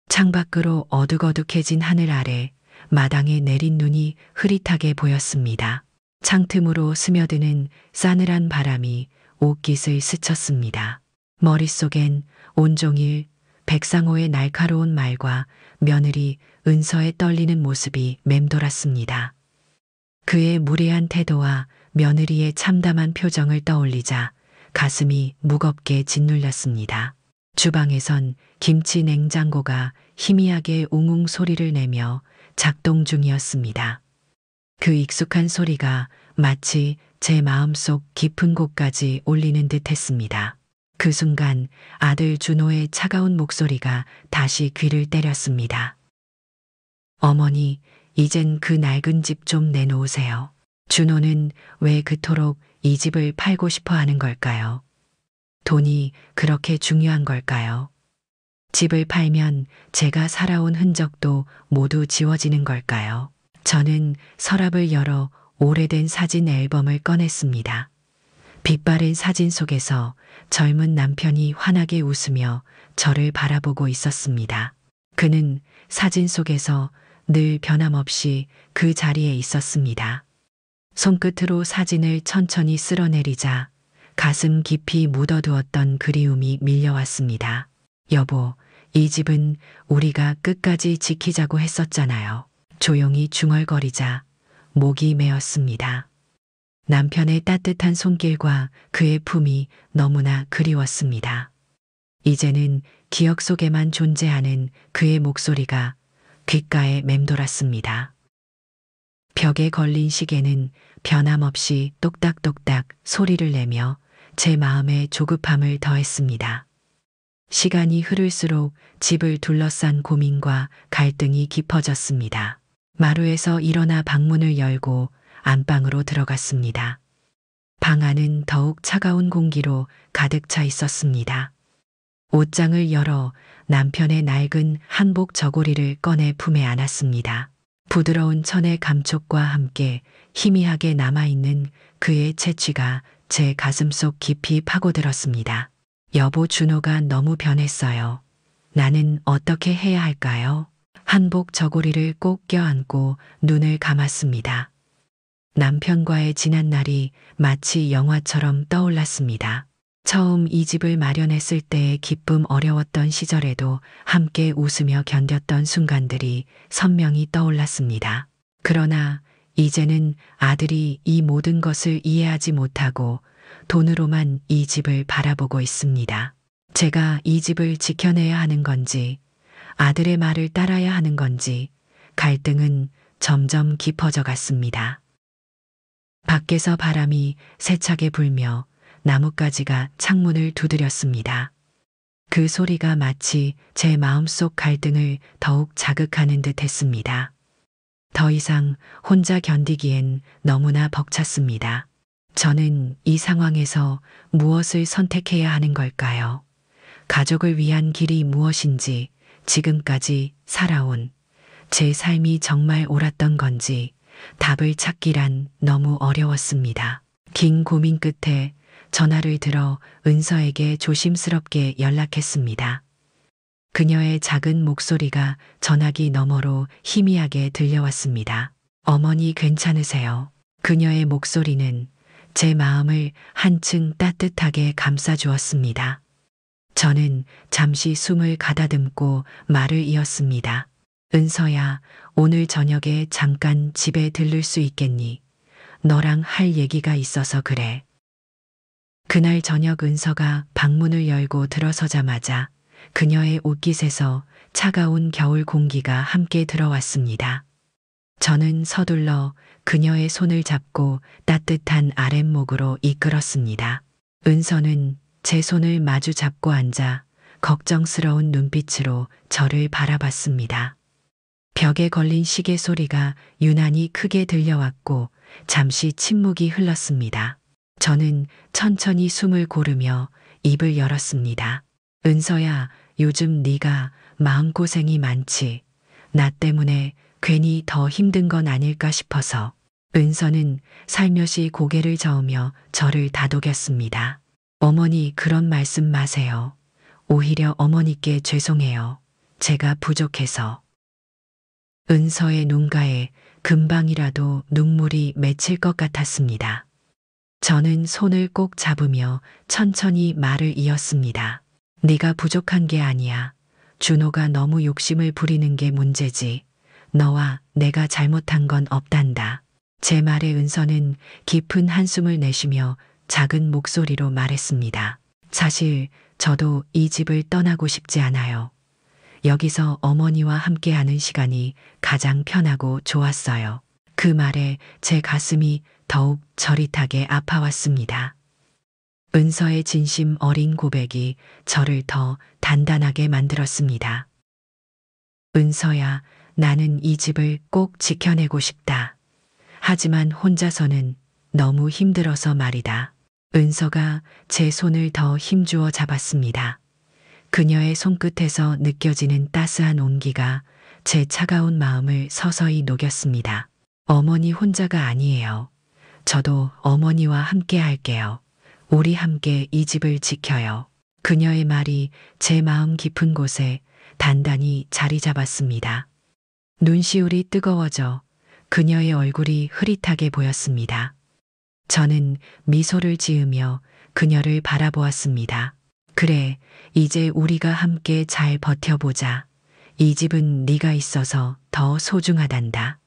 창밖으로 어둑어둑해진 하늘 아래 마당에 내린 눈이 흐릿하게 보였습니다. 창틈으로 스며드는 싸늘한 바람이 옷깃을 스쳤습니다. 머릿속엔 온종일 백상호의 날카로운 말과 며느리 은서의 떨리는 모습이 맴돌았습니다. 그의 무례한 태도와 며느리의 참담한 표정을 떠올리자 가슴이 무겁게 짓눌렸습니다. 주방에선 김치 냉장고가 희미하게 웅웅 소리를 내며 작동 중이었습니다. 그 익숙한 소리가 마치 제 마음속 깊은 곳까지 울리는 듯 했습니다. 그 순간 아들 준호의 차가운 목소리가 다시 귀를 때렸습니다. 어머니, 이젠 그 낡은 집 좀 내놓으세요. 준호는 왜 그토록 이 집을 팔고 싶어 하는 걸까요? 돈이 그렇게 중요한 걸까요? 집을 팔면 제가 살아온 흔적도 모두 지워지는 걸까요? 저는 서랍을 열어 오래된 사진 앨범을 꺼냈습니다. 빛바랜 사진 속에서 젊은 남편이 환하게 웃으며 저를 바라보고 있었습니다. 그는 사진 속에서 늘 변함없이 그 자리에 있었습니다. 손끝으로 사진을 천천히 쓸어내리자 가슴 깊이 묻어두었던 그리움이 밀려왔습니다. 여보, 이 집은 우리가 끝까지 지키자고 했었잖아요. 조용히 중얼거리자 목이 메었습니다. 남편의 따뜻한 손길과 그의 품이 너무나 그리웠습니다. 이제는 기억 속에만 존재하는 그의 목소리가 귓가에 맴돌았습니다. 벽에 걸린 시계는 변함없이 똑딱똑딱 소리를 내며 제 마음에 조급함을 더했습니다. 시간이 흐를수록 집을 둘러싼 고민과 갈등이 깊어졌습니다. 마루에서 일어나 방문을 열고 안방으로 들어갔습니다. 방 안은 더욱 차가운 공기로 가득 차 있었습니다. 옷장을 열어 남편의 낡은 한복 저고리를 꺼내 품에 안았습니다. 부드러운 천의 감촉과 함께 희미하게 남아있는 그의 채취가 제 가슴속 깊이 파고들었습니다. 여보, 준호가 너무 변했어요. 나는 어떻게 해야 할까요? 한복 저고리를 꼭 껴안고 눈을 감았습니다. 남편과의 지난 날이 마치 영화처럼 떠올랐습니다. 처음 이 집을 마련했을 때의 기쁨, 어려웠던 시절에도 함께 웃으며 견뎠던 순간들이 선명히 떠올랐습니다. 그러나 이제는 아들이 이 모든 것을 이해하지 못하고 돈으로만 이 집을 바라보고 있습니다. 제가 이 집을 지켜내야 하는 건지 아들의 말을 따라야 하는 건지 갈등은 점점 깊어져 갔습니다. 밖에서 바람이 세차게 불며 나뭇가지가 창문을 두드렸습니다. 그 소리가 마치 제 마음속 갈등을 더욱 자극하는 듯 했습니다. 더 이상 혼자 견디기엔 너무나 벅찼습니다. 저는 이 상황에서 무엇을 선택해야 하는 걸까요? 가족을 위한 길이 무엇인지, 지금까지 살아온 제 삶이 정말 옳았던 건지 답을 찾기란 너무 어려웠습니다. 긴 고민 끝에 전화를 들어 은서에게 조심스럽게 연락했습니다. 그녀의 작은 목소리가 전화기 너머로 희미하게 들려왔습니다. 어머니 괜찮으세요? 그녀의 목소리는 제 마음을 한층 따뜻하게 감싸주었습니다. 저는 잠시 숨을 가다듬고 말을 이었습니다. 은서야, 오늘 저녁에 잠깐 집에 들를 수 있겠니? 너랑 할 얘기가 있어서 그래. 그날 저녁 은서가 방문을 열고 들어서자마자 그녀의 옷깃에서 차가운 겨울 공기가 함께 들어왔습니다. 저는 서둘러 그녀의 손을 잡고 따뜻한 아랫목으로 이끌었습니다. 은서는 제 손을 마주 잡고 앉아 걱정스러운 눈빛으로 저를 바라봤습니다. 벽에 걸린 시계 소리가 유난히 크게 들려왔고 잠시 침묵이 흘렀습니다. 저는 천천히 숨을 고르며 입을 열었습니다. 은서야, 요즘 네가 마음고생이 많지. 나 때문에 괜히 더 힘든 건 아닐까 싶어서. 은서는 살며시 고개를 저으며 저를 다독였습니다. 어머니 그런 말씀 마세요. 오히려 어머니께 죄송해요. 제가 부족해서. 은서의 눈가에 금방이라도 눈물이 맺힐 것 같았습니다. 저는 손을 꼭 잡으며 천천히 말을 이었습니다. 네가 부족한 게 아니야. 준호가 너무 욕심을 부리는 게 문제지. 너와 내가 잘못한 건 없단다. 제 말에 은서는 깊은 한숨을 내쉬며 작은 목소리로 말했습니다. 사실 저도 이 집을 떠나고 싶지 않아요. 여기서 어머니와 함께하는 시간이 가장 편하고 좋았어요. 그 말에 제 가슴이 더욱 저릿하게 아파왔습니다. 은서의 진심 어린 고백이 저를 더 단단하게 만들었습니다. 은서야, 나는 이 집을 꼭 지켜내고 싶다. 하지만 혼자서는 너무 힘들어서 말이다. 은서가 제 손을 더 힘주어 잡았습니다. 그녀의 손끝에서 느껴지는 따스한 온기가 제 차가운 마음을 서서히 녹였습니다. 어머니 혼자가 아니에요. 저도 어머니와 함께 할게요. 우리 함께 이 집을 지켜요. 그녀의 말이 제 마음 깊은 곳에 단단히 자리 잡았습니다. 눈시울이 뜨거워져 그녀의 얼굴이 흐릿하게 보였습니다. 저는 미소를 지으며 그녀를 바라보았습니다. 그래, 이제 우리가 함께 잘 버텨보자. 이 집은 네가 있어서 더 소중하단다.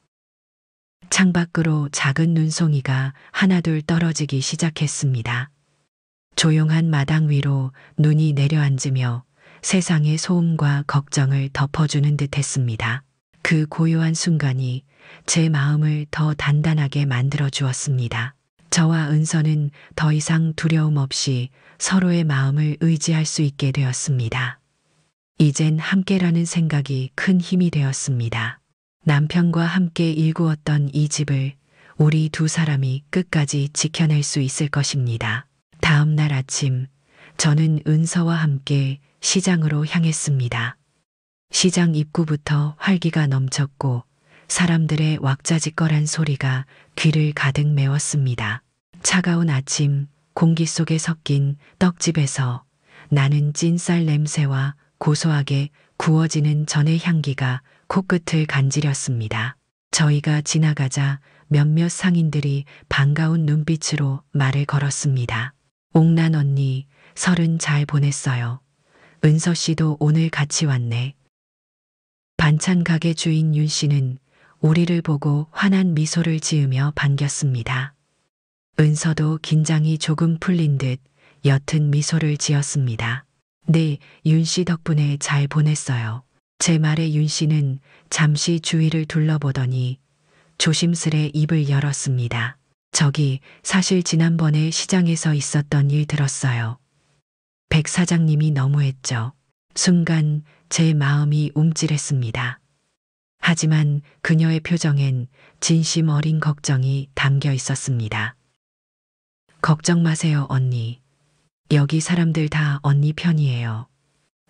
창밖으로 작은 눈송이가 하나둘 떨어지기 시작했습니다. 조용한 마당 위로 눈이 내려앉으며 세상의 소음과 걱정을 덮어주는 듯 했습니다. 그 고요한 순간이 제 마음을 더 단단하게 만들어 주었습니다. 저와 은서는 더 이상 두려움 없이 서로의 마음을 의지할 수 있게 되었습니다. 이젠 함께라는 생각이 큰 힘이 되었습니다. 남편과 함께 일구었던 이 집을 우리 두 사람이 끝까지 지켜낼 수 있을 것입니다. 다음 날 아침, 저는 은서와 함께 시장으로 향했습니다. 시장 입구부터 활기가 넘쳤고 사람들의 왁자지껄한 소리가 귀를 가득 메웠습니다. 차가운 아침 공기 속에 섞인 떡집에서 나는 찐쌀 냄새와 고소하게 구워지는 전의 향기가 코끝을 간지렸습니다. 저희가 지나가자 몇몇 상인들이 반가운 눈빛으로 말을 걸었습니다. 옥란 언니, 설은 잘 보냈어요. 은서 씨도 오늘 같이 왔네. 반찬 가게 주인 윤 씨는 우리를 보고 환한 미소를 지으며 반겼습니다. 은서도 긴장이 조금 풀린 듯 옅은 미소를 지었습니다. 네, 윤 씨 덕분에 잘 보냈어요. 제 말에 윤 씨는 잠시 주위를 둘러보더니 조심스레 입을 열었습니다. 저기 사실 지난번에 시장에서 있었던 일 들었어요. 백 사장님이 너무했죠. 순간 제 마음이 움찔했습니다. 하지만 그녀의 표정엔 진심 어린 걱정이 담겨 있었습니다. 걱정 마세요, 언니. 여기 사람들 다 언니 편이에요.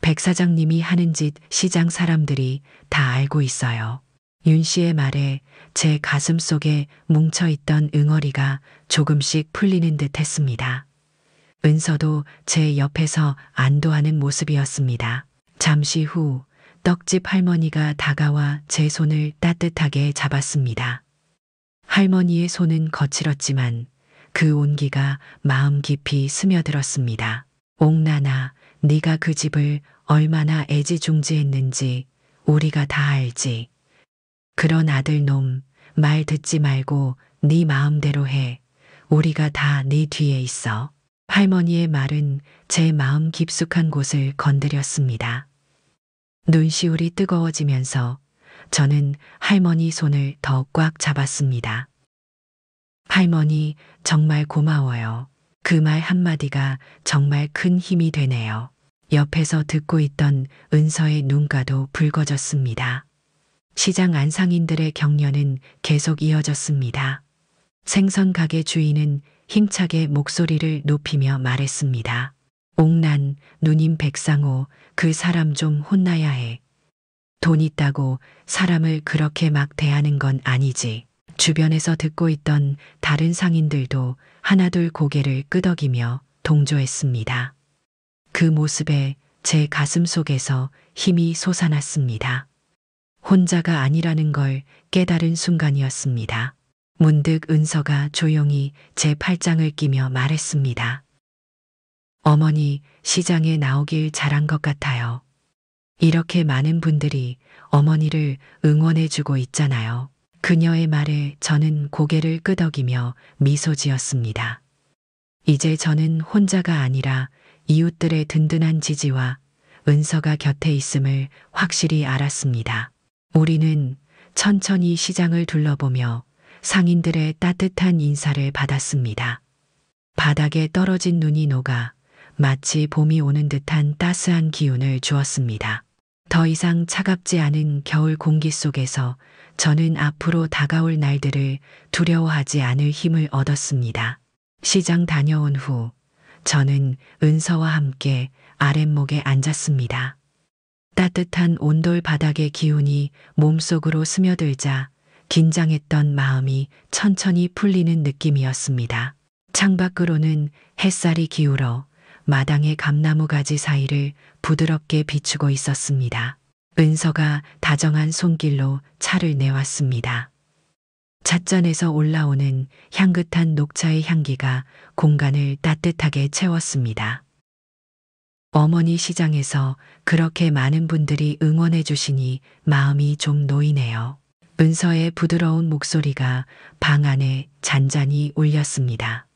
백 사장님이 하는 짓 시장 사람들이 다 알고 있어요. 윤 씨의 말에 제 가슴 속에 뭉쳐있던 응어리가 조금씩 풀리는 듯 했습니다. 은서도 제 옆에서 안도하는 모습이었습니다. 잠시 후 떡집 할머니가 다가와 제 손을 따뜻하게 잡았습니다. 할머니의 손은 거칠었지만 그 온기가 마음 깊이 스며들었습니다. 옥나나, 네가 그 집을 얼마나 애지중지했는지 우리가 다 알지. 그런 아들놈 말 듣지 말고 네 마음대로 해. 우리가 다 네 뒤에 있어. 할머니의 말은 제 마음 깊숙한 곳을 건드렸습니다. 눈시울이 뜨거워지면서 저는 할머니 손을 더 꽉 잡았습니다. 할머니, 정말 고마워요. 그 말 한마디가 정말 큰 힘이 되네요. 옆에서 듣고 있던 은서의 눈가도 붉어졌습니다. 시장 안상인들의 격려는 계속 이어졌습니다. 생선 가게 주인은 힘차게 목소리를 높이며 말했습니다. 옥난, 누님 백상호, 그 사람 좀 혼나야 해. 돈 있다고 사람을 그렇게 막 대하는 건 아니지. 주변에서 듣고 있던 다른 상인들도 하나둘 고개를 끄덕이며 동조했습니다. 그 모습에 제 가슴 속에서 힘이 솟아났습니다. 혼자가 아니라는 걸 깨달은 순간이었습니다. 문득 은서가 조용히 제 팔짱을 끼며 말했습니다. 어머니, 시장에 나오길 잘한 것 같아요. 이렇게 많은 분들이 어머니를 응원해주고 있잖아요. 그녀의 말에 저는 고개를 끄덕이며 미소 지었습니다. 이제 저는 혼자가 아니라 이웃들의 든든한 지지와 은서가 곁에 있음을 확실히 알았습니다. 우리는 천천히 시장을 둘러보며 상인들의 따뜻한 인사를 받았습니다. 바닥에 떨어진 눈이 녹아 마치 봄이 오는 듯한 따스한 기운을 주었습니다. 더 이상 차갑지 않은 겨울 공기 속에서 저는 앞으로 다가올 날들을 두려워하지 않을 힘을 얻었습니다. 시장 다녀온 후 저는 은서와 함께 아랫목에 앉았습니다. 따뜻한 온돌 바닥의 기운이 몸속으로 스며들자 긴장했던 마음이 천천히 풀리는 느낌이었습니다. 창밖으로는 햇살이 기울어 마당의 감나무 가지 사이를 부드럽게 비추고 있었습니다. 은서가 다정한 손길로 차를 내왔습니다. 찻잔에서 올라오는 향긋한 녹차의 향기가 공간을 따뜻하게 채웠습니다. 어머니 시장에서 그렇게 많은 분들이 응원해 주시니 마음이 좀 놓이네요. 은서의 부드러운 목소리가 방 안에 잔잔히 울렸습니다.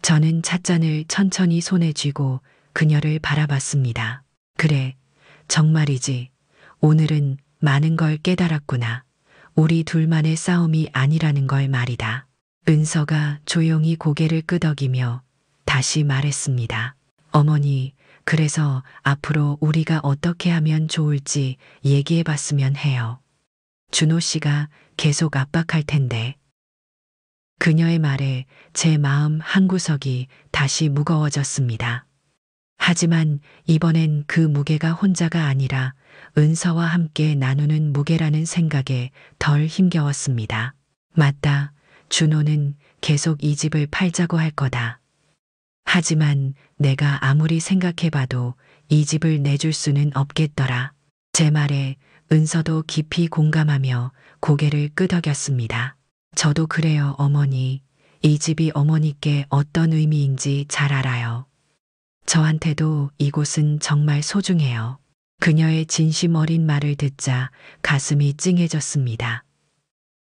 저는 찻잔을 천천히 손에 쥐고 그녀를 바라봤습니다. 그래, 정말이지. 오늘은 많은 걸 깨달았구나. 우리 둘만의 싸움이 아니라는 걸 말이다. 은서가 조용히 고개를 끄덕이며 다시 말했습니다. 어머니, 그래서 앞으로 우리가 어떻게 하면 좋을지 얘기해 봤으면 해요. 준호 씨가 계속 압박할 텐데. 그녀의 말에 제 마음 한구석이 다시 무거워졌습니다. 하지만 이번엔 그 무게가 혼자가 아니라 은서와 함께 나누는 무게라는 생각에 덜 힘겨웠습니다. 맞다. 준호는 계속 이 집을 팔자고 할 거다. 하지만 내가 아무리 생각해봐도 이 집을 내줄 수는 없겠더라. 제 말에 은서도 깊이 공감하며 고개를 끄덕였습니다. 저도 그래요, 어머니. 이 집이 어머니께 어떤 의미인지 잘 알아요. 저한테도 이곳은 정말 소중해요. 그녀의 진심 어린 말을 듣자 가슴이 찡해졌습니다.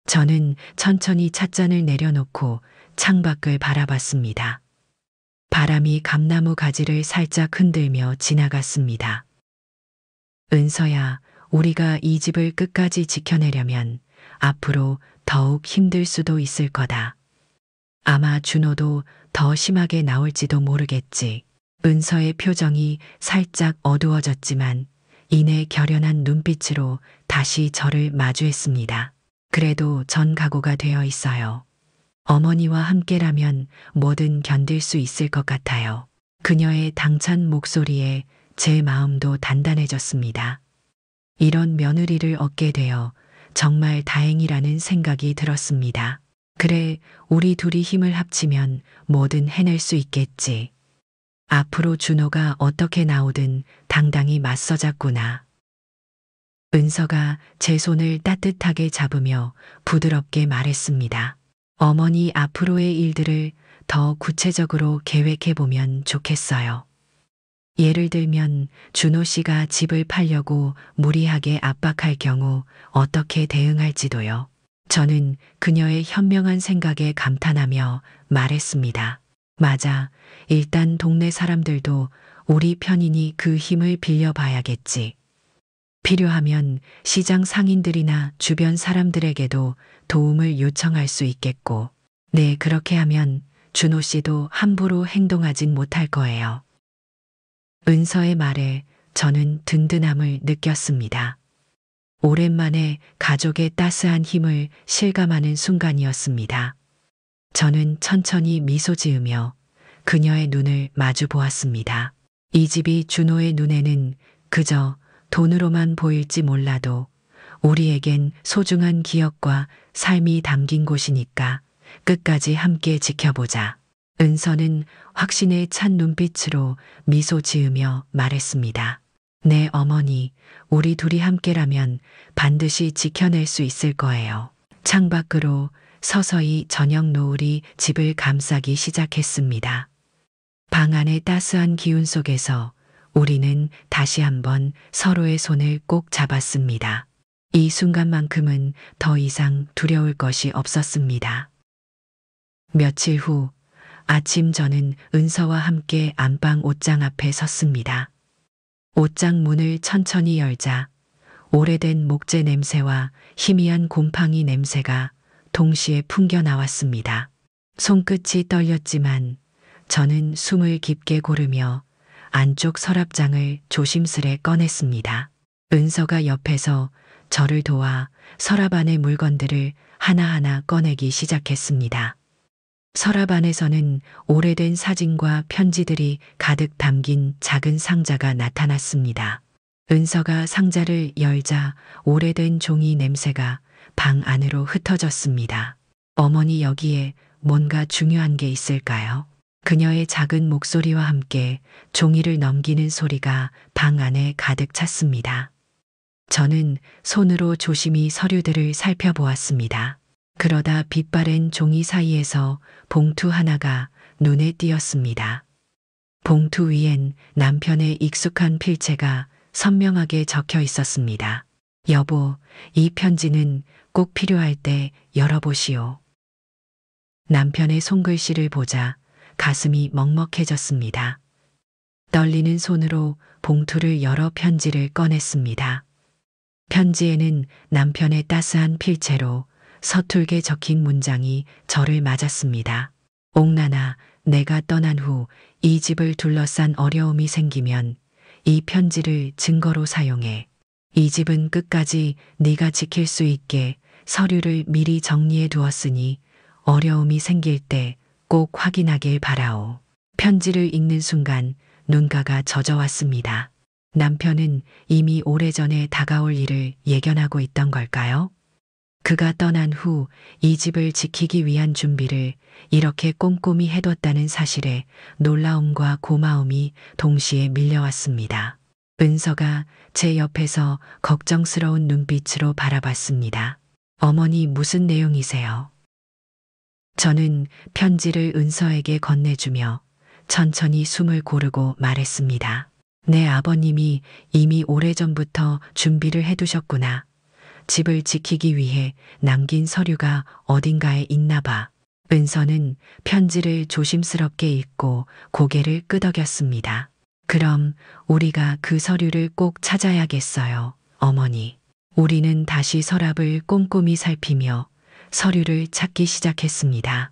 저는 천천히 찻잔을 내려놓고 창밖을 바라봤습니다. 바람이 감나무 가지를 살짝 흔들며 지나갔습니다. 은서야, 우리가 이 집을 끝까지 지켜내려면 앞으로 더욱 힘들 수도 있을 거다. 아마 준호도 더 심하게 나올지도 모르겠지. 은서의 표정이 살짝 어두워졌지만 이내 결연한 눈빛으로 다시 저를 마주했습니다. 그래도 전 각오가 되어 있어요. 어머니와 함께라면 뭐든 견딜 수 있을 것 같아요. 그녀의 당찬 목소리에 제 마음도 단단해졌습니다. 이런 며느리를 얻게 되어 정말 다행이라는 생각이 들었습니다. 그래, 우리 둘이 힘을 합치면 뭐든 해낼 수 있겠지. 앞으로 준호가 어떻게 나오든 당당히 맞서자꾸나. 은서가 제 손을 따뜻하게 잡으며 부드럽게 말했습니다. 어머니 앞으로의 일들을 더 구체적으로 계획해보면 좋겠어요. 예를 들면 준호 씨가 집을 팔려고 무리하게 압박할 경우 어떻게 대응할지도요. 저는 그녀의 현명한 생각에 감탄하며 말했습니다. 맞아. 일단 동네 사람들도 우리 편이니 그 힘을 빌려봐야겠지. 필요하면 시장 상인들이나 주변 사람들에게도 도움을 요청할 수 있겠고. 네, 그렇게 하면 준호 씨도 함부로 행동하진 못할 거예요. 은서의 말에 저는 든든함을 느꼈습니다. 오랜만에 가족의 따스한 힘을 실감하는 순간이었습니다. 저는 천천히 미소 지으며 그녀의 눈을 마주 보았습니다. 이 집이 준호의 눈에는 그저 돈으로만 보일지 몰라도 우리에겐 소중한 기억과 삶이 담긴 곳이니까 끝까지 함께 지켜보자. 은서는 확신에 찬 눈빛으로 미소 지으며 말했습니다. 네, 어머니, 우리 둘이 함께라면 반드시 지켜낼 수 있을 거예요. 창밖으로 서서히 저녁 노을이 집을 감싸기 시작했습니다. 방 안의 따스한 기운 속에서 우리는 다시 한번 서로의 손을 꼭 잡았습니다. 이 순간만큼은 더 이상 두려울 것이 없었습니다. 며칠 후 아침 저는 은서와 함께 안방 옷장 앞에 섰습니다. 옷장 문을 천천히 열자 오래된 목재 냄새와 희미한 곰팡이 냄새가 동시에 풍겨 나왔습니다. 손끝이 떨렸지만 저는 숨을 깊게 고르며 안쪽 서랍장을 조심스레 꺼냈습니다. 은서가 옆에서 저를 도와 서랍 안의 물건들을 하나하나 꺼내기 시작했습니다. 서랍 안에서는 오래된 사진과 편지들이 가득 담긴 작은 상자가 나타났습니다. 은서가 상자를 열자 오래된 종이 냄새가 방 안으로 흩어졌습니다. 어머니, 여기에 뭔가 중요한 게 있을까요? 그녀의 작은 목소리와 함께 종이를 넘기는 소리가 방 안에 가득 찼습니다. 저는 손으로 조심히 서류들을 살펴보았습니다. 그러다 빛바랜 종이 사이에서 봉투 하나가 눈에 띄었습니다. 봉투 위엔 남편의 익숙한 필체가 선명하게 적혀 있었습니다. 여보, 이 편지는 꼭 필요할 때 열어보시오. 남편의 손글씨를 보자 가슴이 먹먹해졌습니다. 떨리는 손으로 봉투를 열어 편지를 꺼냈습니다. 편지에는 남편의 따스한 필체로 서툴게 적힌 문장이 저를 맞았습니다. 옥나나, 내가 떠난 후 이 집을 둘러싼 어려움이 생기면 이 편지를 증거로 사용해. 이 집은 끝까지 네가 지킬 수 있게 서류를 미리 정리해 두었으니 어려움이 생길 때 꼭 확인하길 바라오. 편지를 읽는 순간 눈가가 젖어왔습니다. 남편은 이미 오래전에 다가올 일을 예견하고 있던 걸까요? 그가 떠난 후 이 집을 지키기 위한 준비를 이렇게 꼼꼼히 해뒀다는 사실에 놀라움과 고마움이 동시에 밀려왔습니다. 은서가 제 옆에서 걱정스러운 눈빛으로 바라봤습니다. 어머니, 무슨 내용이세요? 저는 편지를 은서에게 건네주며 천천히 숨을 고르고 말했습니다. 내 아버님이 이미 오래전부터 준비를 해두셨구나. 집을 지키기 위해 남긴 서류가 어딘가에 있나 봐. 은서는 편지를 조심스럽게 읽고 고개를 끄덕였습니다. 그럼 우리가 그 서류를 꼭 찾아야겠어요. 어머니. 우리는 다시 서랍을 꼼꼼히 살피며 서류를 찾기 시작했습니다.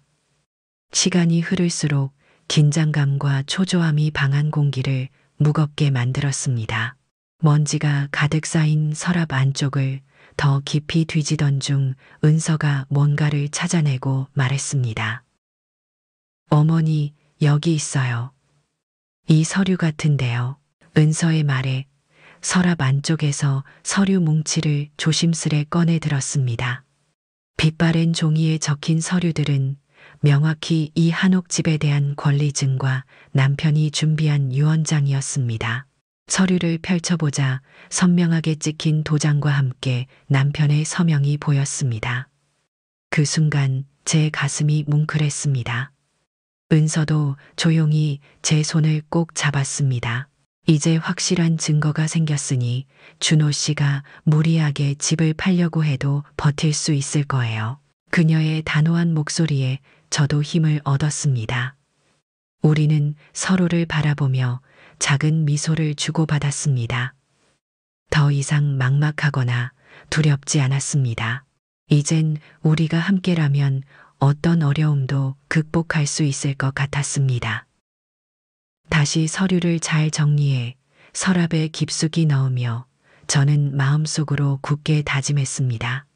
시간이 흐를수록 긴장감과 초조함이 방한 공기를 무겁게 만들었습니다. 먼지가 가득 쌓인 서랍 안쪽을 더 깊이 뒤지던 중 은서가 뭔가를 찾아내고 말했습니다. 어머니, 여기 있어요. 이 서류 같은데요. 은서의 말에 서랍 안쪽에서 서류 뭉치를 조심스레 꺼내 들었습니다. 빛바랜 종이에 적힌 서류들은 명확히 이 한옥집에 대한 권리증과 남편이 준비한 유언장이었습니다. 서류를 펼쳐보자 선명하게 찍힌 도장과 함께 남편의 서명이 보였습니다. 그 순간 제 가슴이 뭉클했습니다. 은서도 조용히 제 손을 꼭 잡았습니다. 이제 확실한 증거가 생겼으니 준호 씨가 무리하게 집을 팔려고 해도 버틸 수 있을 거예요. 그녀의 단호한 목소리에 저도 힘을 얻었습니다. 우리는 서로를 바라보며 작은 미소를 주고받았습니다. 더 이상 막막하거나 두렵지 않았습니다. 이젠 우리가 함께라면 어떤 어려움도 극복할 수 있을 것 같았습니다. 다시 서류를 잘 정리해 서랍에 깊숙이 넣으며 저는 마음속으로 굳게 다짐했습니다.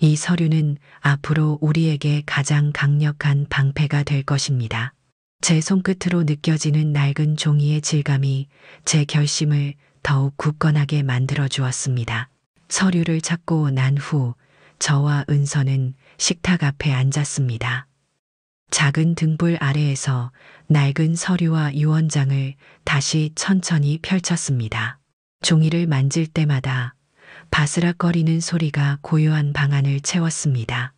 이 서류는 앞으로 우리에게 가장 강력한 방패가 될 것입니다. 제 손끝으로 느껴지는 낡은 종이의 질감이 제 결심을 더욱 굳건하게 만들어 주었습니다. 서류를 찾고 난 후 저와 은서는 식탁 앞에 앉았습니다. 작은 등불 아래에서 낡은 서류와 유언장을 다시 천천히 펼쳤습니다. 종이를 만질 때마다 바스락거리는 소리가 고요한 방안을 채웠습니다.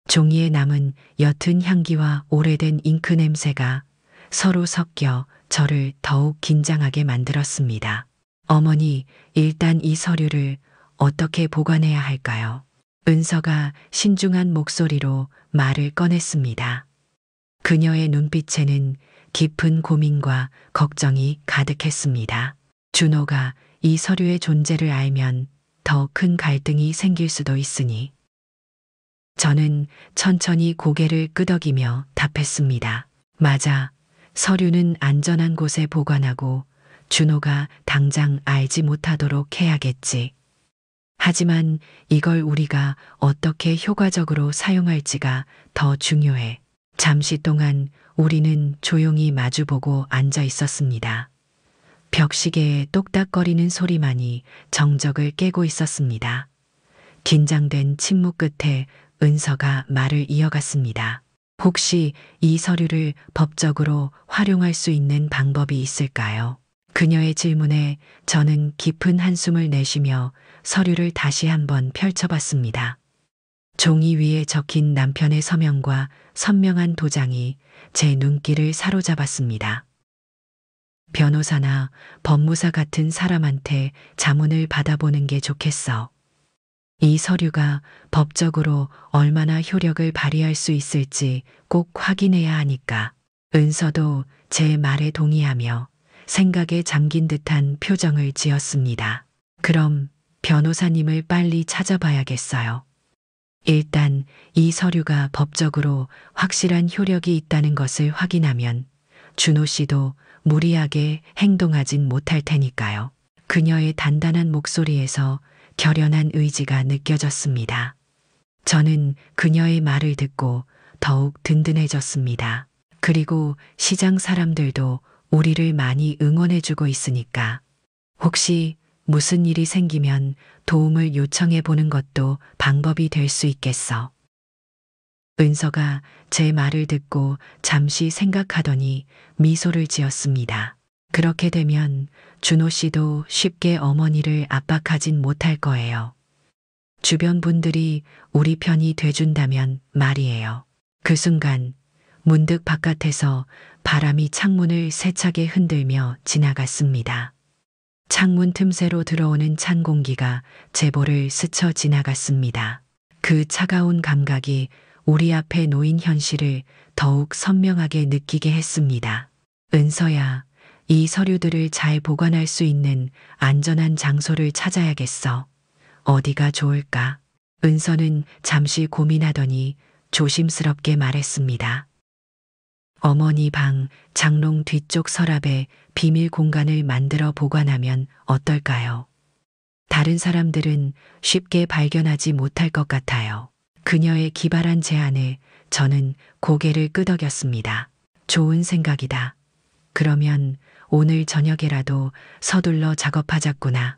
종이에 남은 옅은 향기와 오래된 잉크 냄새가 서로 섞여 저를 더욱 긴장하게 만들었습니다. 어머니, 일단 이 서류를 어떻게 보관해야 할까요? 은서가 신중한 목소리로 말을 꺼냈습니다. 그녀의 눈빛에는 깊은 고민과 걱정이 가득했습니다. 준호가 이 서류의 존재를 알면 더 큰 갈등이 생길 수도 있으니. 저는 천천히 고개를 끄덕이며 답했습니다. 맞아. 서류는 안전한 곳에 보관하고 준호가 당장 알지 못하도록 해야겠지. 하지만 이걸 우리가 어떻게 효과적으로 사용할지가 더 중요해. 잠시 동안 우리는 조용히 마주보고 앉아 있었습니다. 벽시계의 똑딱거리는 소리만이 정적을 깨고 있었습니다. 긴장된 침묵 끝에 은서가 말을 이어갔습니다. 혹시 이 서류를 법적으로 활용할 수 있는 방법이 있을까요? 그녀의 질문에 저는 깊은 한숨을 내쉬며 서류를 다시 한번 펼쳐봤습니다. 종이 위에 적힌 남편의 서명과 선명한 도장이 제 눈길을 사로잡았습니다. 변호사나 법무사 같은 사람한테 자문을 받아보는 게 좋겠어. 이 서류가 법적으로 얼마나 효력을 발휘할 수 있을지 꼭 확인해야 하니까. 은서도 제 말에 동의하며 생각에 잠긴 듯한 표정을 지었습니다. 그럼 변호사님을 빨리 찾아봐야겠어요. 일단 이 서류가 법적으로 확실한 효력이 있다는 것을 확인하면 준호 씨도 무리하게 행동하진 못할 테니까요. 그녀의 단단한 목소리에서 결연한 의지가 느껴졌습니다. 저는 그녀의 말을 듣고 더욱 든든해졌습니다. 그리고 시장 사람들도 우리를 많이 응원해주고 있으니까 혹시 무슨 일이 생기면 도움을 요청해 보는 것도 방법이 될 수 있겠어. 은서가 제 말을 듣고 잠시 생각하더니 미소를 지었습니다. 그렇게 되면 준호 씨도 쉽게 어머니를 압박하진 못할 거예요. 주변 분들이 우리 편이 돼준다면 말이에요. 그 순간 문득 바깥에서 바람이 창문을 세차게 흔들며 지나갔습니다. 창문 틈새로 들어오는 찬 공기가 제 볼을 스쳐 지나갔습니다. 그 차가운 감각이 우리 앞에 놓인 현실을 더욱 선명하게 느끼게 했습니다. 은서야, 이 서류들을 잘 보관할 수 있는 안전한 장소를 찾아야겠어. 어디가 좋을까? 은서는 잠시 고민하더니 조심스럽게 말했습니다. 어머니 방 장롱 뒤쪽 서랍에 비밀 공간을 만들어 보관하면 어떨까요? 다른 사람들은 쉽게 발견하지 못할 것 같아요. 그녀의 기발한 제안에 저는 고개를 끄덕였습니다. 좋은 생각이다. 그러면 오늘 저녁에라도 서둘러 작업하자꾸나.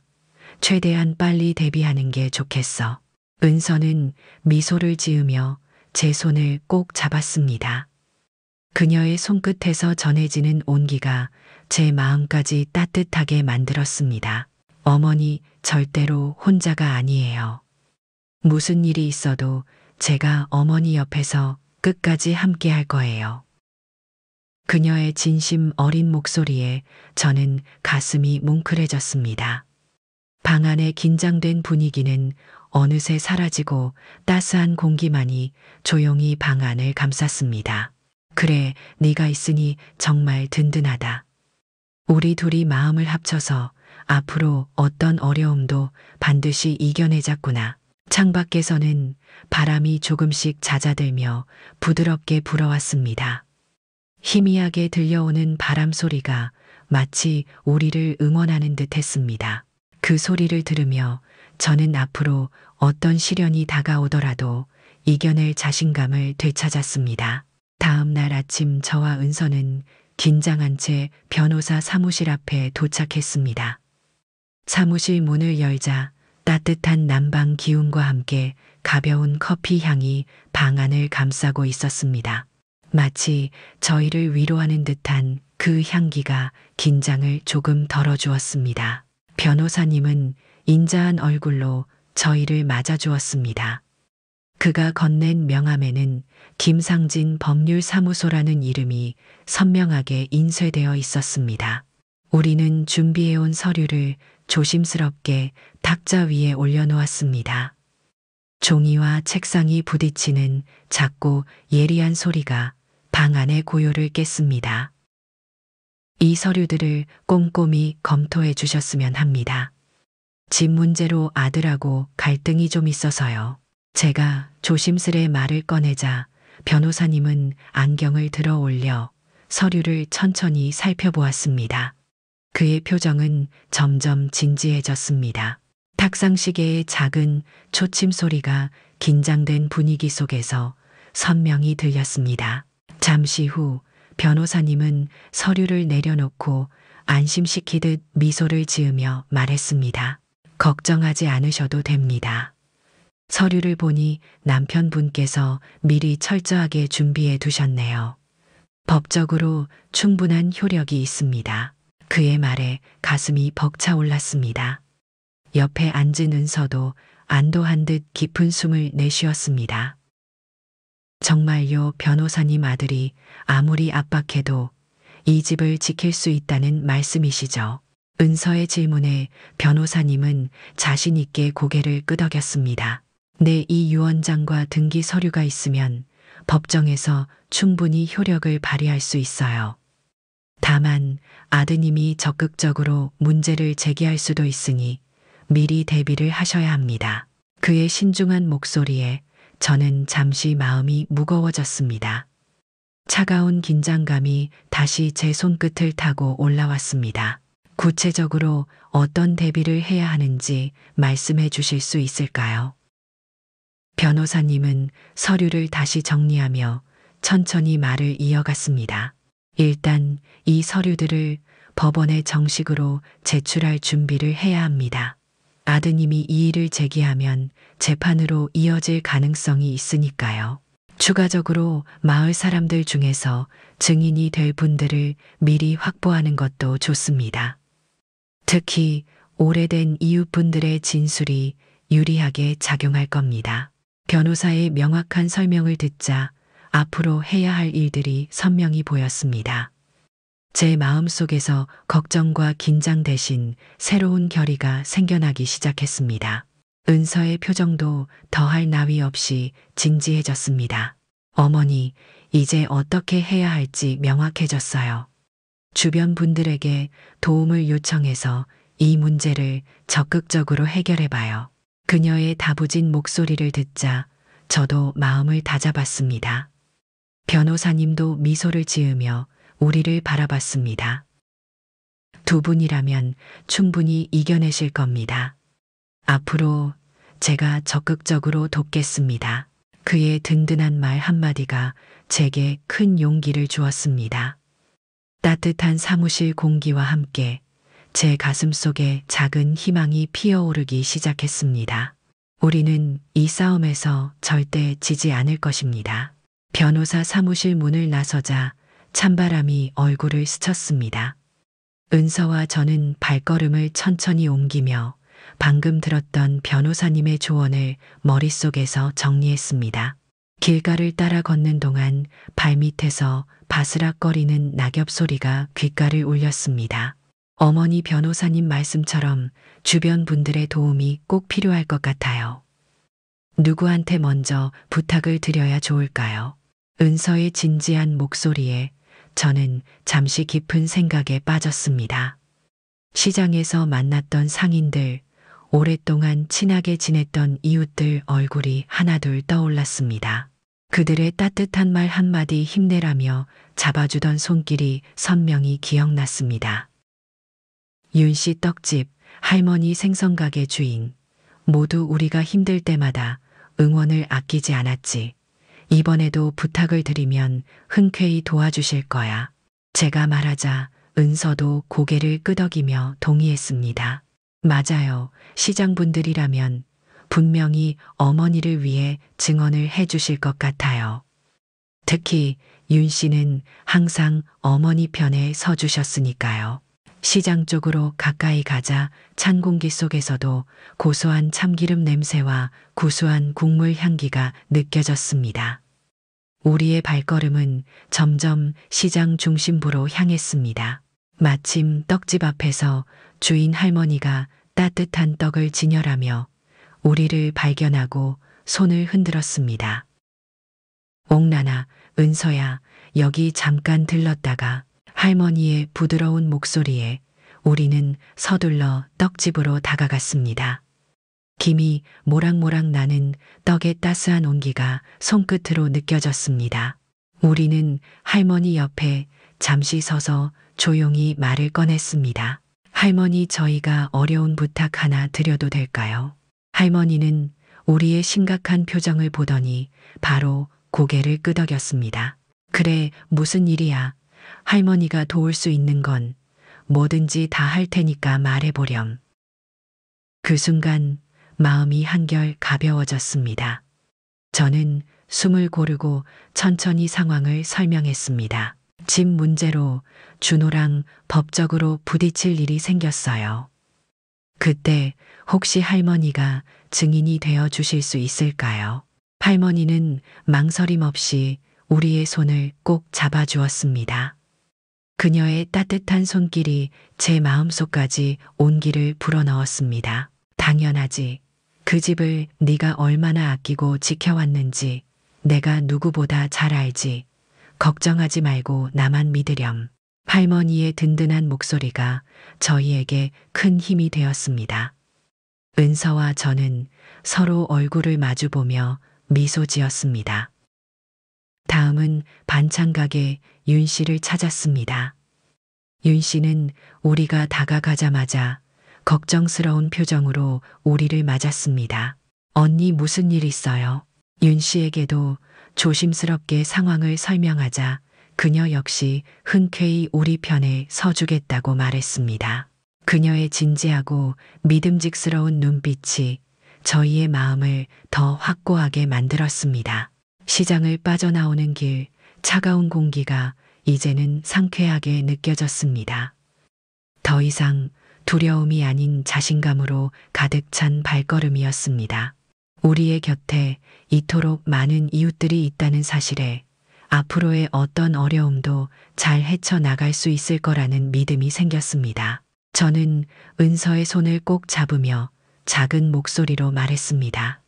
최대한 빨리 데뷔하는 게 좋겠어. 은서는 미소를 지으며 제 손을 꼭 잡았습니다. 그녀의 손끝에서 전해지는 온기가 제 마음까지 따뜻하게 만들었습니다. 어머니 절대로 혼자가 아니에요. 무슨 일이 있어도 제가 어머니 옆에서 끝까지 함께 할 거예요. 그녀의 진심 어린 목소리에 저는 가슴이 뭉클해졌습니다. 방 안의 긴장된 분위기는 어느새 사라지고 따스한 공기만이 조용히 방 안을 감쌌습니다. 그래, 네가 있으니 정말 든든하다. 우리 둘이 마음을 합쳐서 앞으로 어떤 어려움도 반드시 이겨내자꾸나. 창밖에서는 바람이 조금씩 잦아들며 부드럽게 불어왔습니다. 희미하게 들려오는 바람 소리가 마치 우리를 응원하는 듯 했습니다. 그 소리를 들으며 저는 앞으로 어떤 시련이 다가오더라도 이겨낼 자신감을 되찾았습니다. 다음 날 아침 저와 은서는 긴장한 채 변호사 사무실 앞에 도착했습니다. 사무실 문을 열자 따뜻한 난방 기운과 함께 가벼운 커피 향이 방 안을 감싸고 있었습니다. 마치 저희를 위로하는 듯한 그 향기가 긴장을 조금 덜어주었습니다. 변호사님은 인자한 얼굴로 저희를 맞아주었습니다. 그가 건넨 명함에는 김상진 법률사무소라는 이름이 선명하게 인쇄되어 있었습니다. 우리는 준비해온 서류를 조심스럽게 탁자 위에 올려놓았습니다. 종이와 책상이 부딪히는 작고 예리한 소리가 방 안의 고요를 깼습니다. 이 서류들을 꼼꼼히 검토해 주셨으면 합니다. 집 문제로 아들하고 갈등이 좀 있어서요. 제가 조심스레 말을 꺼내자 변호사님은 안경을 들어 올려 서류를 천천히 살펴보았습니다. 그의 표정은 점점 진지해졌습니다. 탁상시계의 작은 초침 소리가 긴장된 분위기 속에서 선명히 들렸습니다. 잠시 후 변호사님은 서류를 내려놓고 안심시키듯 미소를 지으며 말했습니다. 걱정하지 않으셔도 됩니다. 서류를 보니 남편분께서 미리 철저하게 준비해 두셨네요. 법적으로 충분한 효력이 있습니다. 그의 말에 가슴이 벅차올랐습니다. 옆에 앉은 은서도 안도한 듯 깊은 숨을 내쉬었습니다. 정말요, 변호사님 아들이 아무리 압박해도 이 집을 지킬 수 있다는 말씀이시죠? 은서의 질문에 변호사님은 자신 있게 고개를 끄덕였습니다. 네, 이 유언장과 등기 서류가 있으면 법정에서 충분히 효력을 발휘할 수 있어요. 다만 아드님이 적극적으로 문제를 제기할 수도 있으니 미리 대비를 하셔야 합니다. 그의 신중한 목소리에 저는 잠시 마음이 무거워졌습니다. 차가운 긴장감이 다시 제 손끝을 타고 올라왔습니다. 구체적으로 어떤 대비를 해야 하는지 말씀해 주실 수 있을까요? 변호사님은 서류를 다시 정리하며 천천히 말을 이어갔습니다. 일단 이 서류들을 법원에 정식으로 제출할 준비를 해야 합니다. 아드님이 이의를 제기하면 재판으로 이어질 가능성이 있으니까요. 추가적으로 마을 사람들 중에서 증인이 될 분들을 미리 확보하는 것도 좋습니다. 특히 오래된 이웃분들의 진술이 유리하게 작용할 겁니다. 변호사의 명확한 설명을 듣자 앞으로 해야 할 일들이 선명히 보였습니다. 제 마음속에서 걱정과 긴장 대신 새로운 결의가 생겨나기 시작했습니다. 은서의 표정도 더할 나위 없이 진지해졌습니다. 어머니, 이제 어떻게 해야 할지 명확해졌어요. 주변 분들에게 도움을 요청해서 이 문제를 적극적으로 해결해봐요. 그녀의 다부진 목소리를 듣자 저도 마음을 다잡았습니다. 변호사님도 미소를 지으며 우리를 바라봤습니다. 두 분이라면 충분히 이겨내실 겁니다. 앞으로 제가 적극적으로 돕겠습니다. 그의 든든한 말 한마디가 제게 큰 용기를 주었습니다. 따뜻한 사무실 공기와 함께 제 가슴속에 작은 희망이 피어오르기 시작했습니다. 우리는 이 싸움에서 절대 지지 않을 것입니다. 변호사 사무실 문을 나서자 찬바람이 얼굴을 스쳤습니다. 은서와 저는 발걸음을 천천히 옮기며 방금 들었던 변호사님의 조언을 머릿속에서 정리했습니다. 길가를 따라 걷는 동안 발밑에서 바스락거리는 낙엽 소리가 귓가를 울렸습니다. 어머니 변호사님 말씀처럼 주변 분들의 도움이 꼭 필요할 것 같아요. 누구한테 먼저 부탁을 드려야 좋을까요? 은서의 진지한 목소리에 저는 잠시 깊은 생각에 빠졌습니다. 시장에서 만났던 상인들, 오랫동안 친하게 지냈던 이웃들 얼굴이 하나둘 떠올랐습니다. 그들의 따뜻한 말 한마디 힘내라며 잡아주던 손길이 선명히 기억났습니다. 윤씨 떡집, 할머니 생선가게 주인, 모두 우리가 힘들 때마다 응원을 아끼지 않았지. 이번에도 부탁을 드리면 흔쾌히 도와주실 거야. 제가 말하자 은서도 고개를 끄덕이며 동의했습니다. 맞아요. 시장분들이라면 분명히 어머니를 위해 증언을 해주실 것 같아요. 특히 윤 씨는 항상 어머니 편에 서주셨으니까요. 시장 쪽으로 가까이 가자 찬 공기 속에서도 고소한 참기름 냄새와 구수한 국물 향기가 느껴졌습니다. 우리의 발걸음은 점점 시장 중심부로 향했습니다. 마침 떡집 앞에서 주인 할머니가 따뜻한 떡을 진열하며 우리를 발견하고 손을 흔들었습니다. 옥란아, 은서야, 여기 잠깐 들렀다가. 할머니의 부드러운 목소리에 우리는 서둘러 떡집으로 다가갔습니다. 김이 모락모락 나는 떡의 따스한 온기가 손끝으로 느껴졌습니다. 우리는 할머니 옆에 잠시 서서 조용히 말을 꺼냈습니다. 할머니, 저희가 어려운 부탁 하나 드려도 될까요? 할머니는 우리의 심각한 표정을 보더니 바로 고개를 끄덕였습니다. 그래, 무슨 일이야? 할머니가 도울 수 있는 건 뭐든지 다 할 테니까 말해보렴. 그 순간 마음이 한결 가벼워졌습니다. 저는 숨을 고르고 천천히 상황을 설명했습니다. 집 문제로 준호랑 법적으로 부딪힐 일이 생겼어요. 그때 혹시 할머니가 증인이 되어 주실 수 있을까요? 할머니는 망설임 없이 우리의 손을 꼭 잡아주었습니다. 그녀의 따뜻한 손길이 제 마음속까지 온기를 불어넣었습니다. 당연하지. 그 집을 네가 얼마나 아끼고 지켜왔는지 내가 누구보다 잘 알지. 걱정하지 말고 나만 믿으렴. 할머니의 든든한 목소리가 저희에게 큰 힘이 되었습니다. 은서와 저는 서로 얼굴을 마주보며 미소 지었습니다. 다음은 반찬가게 윤 씨를 찾았습니다. 윤 씨는 우리가 다가가자마자 걱정스러운 표정으로 우리를 맞았습니다. 언니, 무슨 일 있어요? 윤 씨에게도 조심스럽게 상황을 설명하자 그녀 역시 흔쾌히 우리 편에 서주겠다고 말했습니다. 그녀의 진지하고 믿음직스러운 눈빛이 저희의 마음을 더 확고하게 만들었습니다. 시장을 빠져나오는 길, 차가운 공기가 이제는 상쾌하게 느껴졌습니다. 더 이상 두려움이 아닌 자신감으로 가득 찬 발걸음이었습니다. 우리의 곁에 이토록 많은 이웃들이 있다는 사실에 앞으로의 어떤 어려움도 잘 헤쳐나갈 수 있을 거라는 믿음이 생겼습니다. 저는 은서의 손을 꼭 잡으며 작은 목소리로 말했습니다.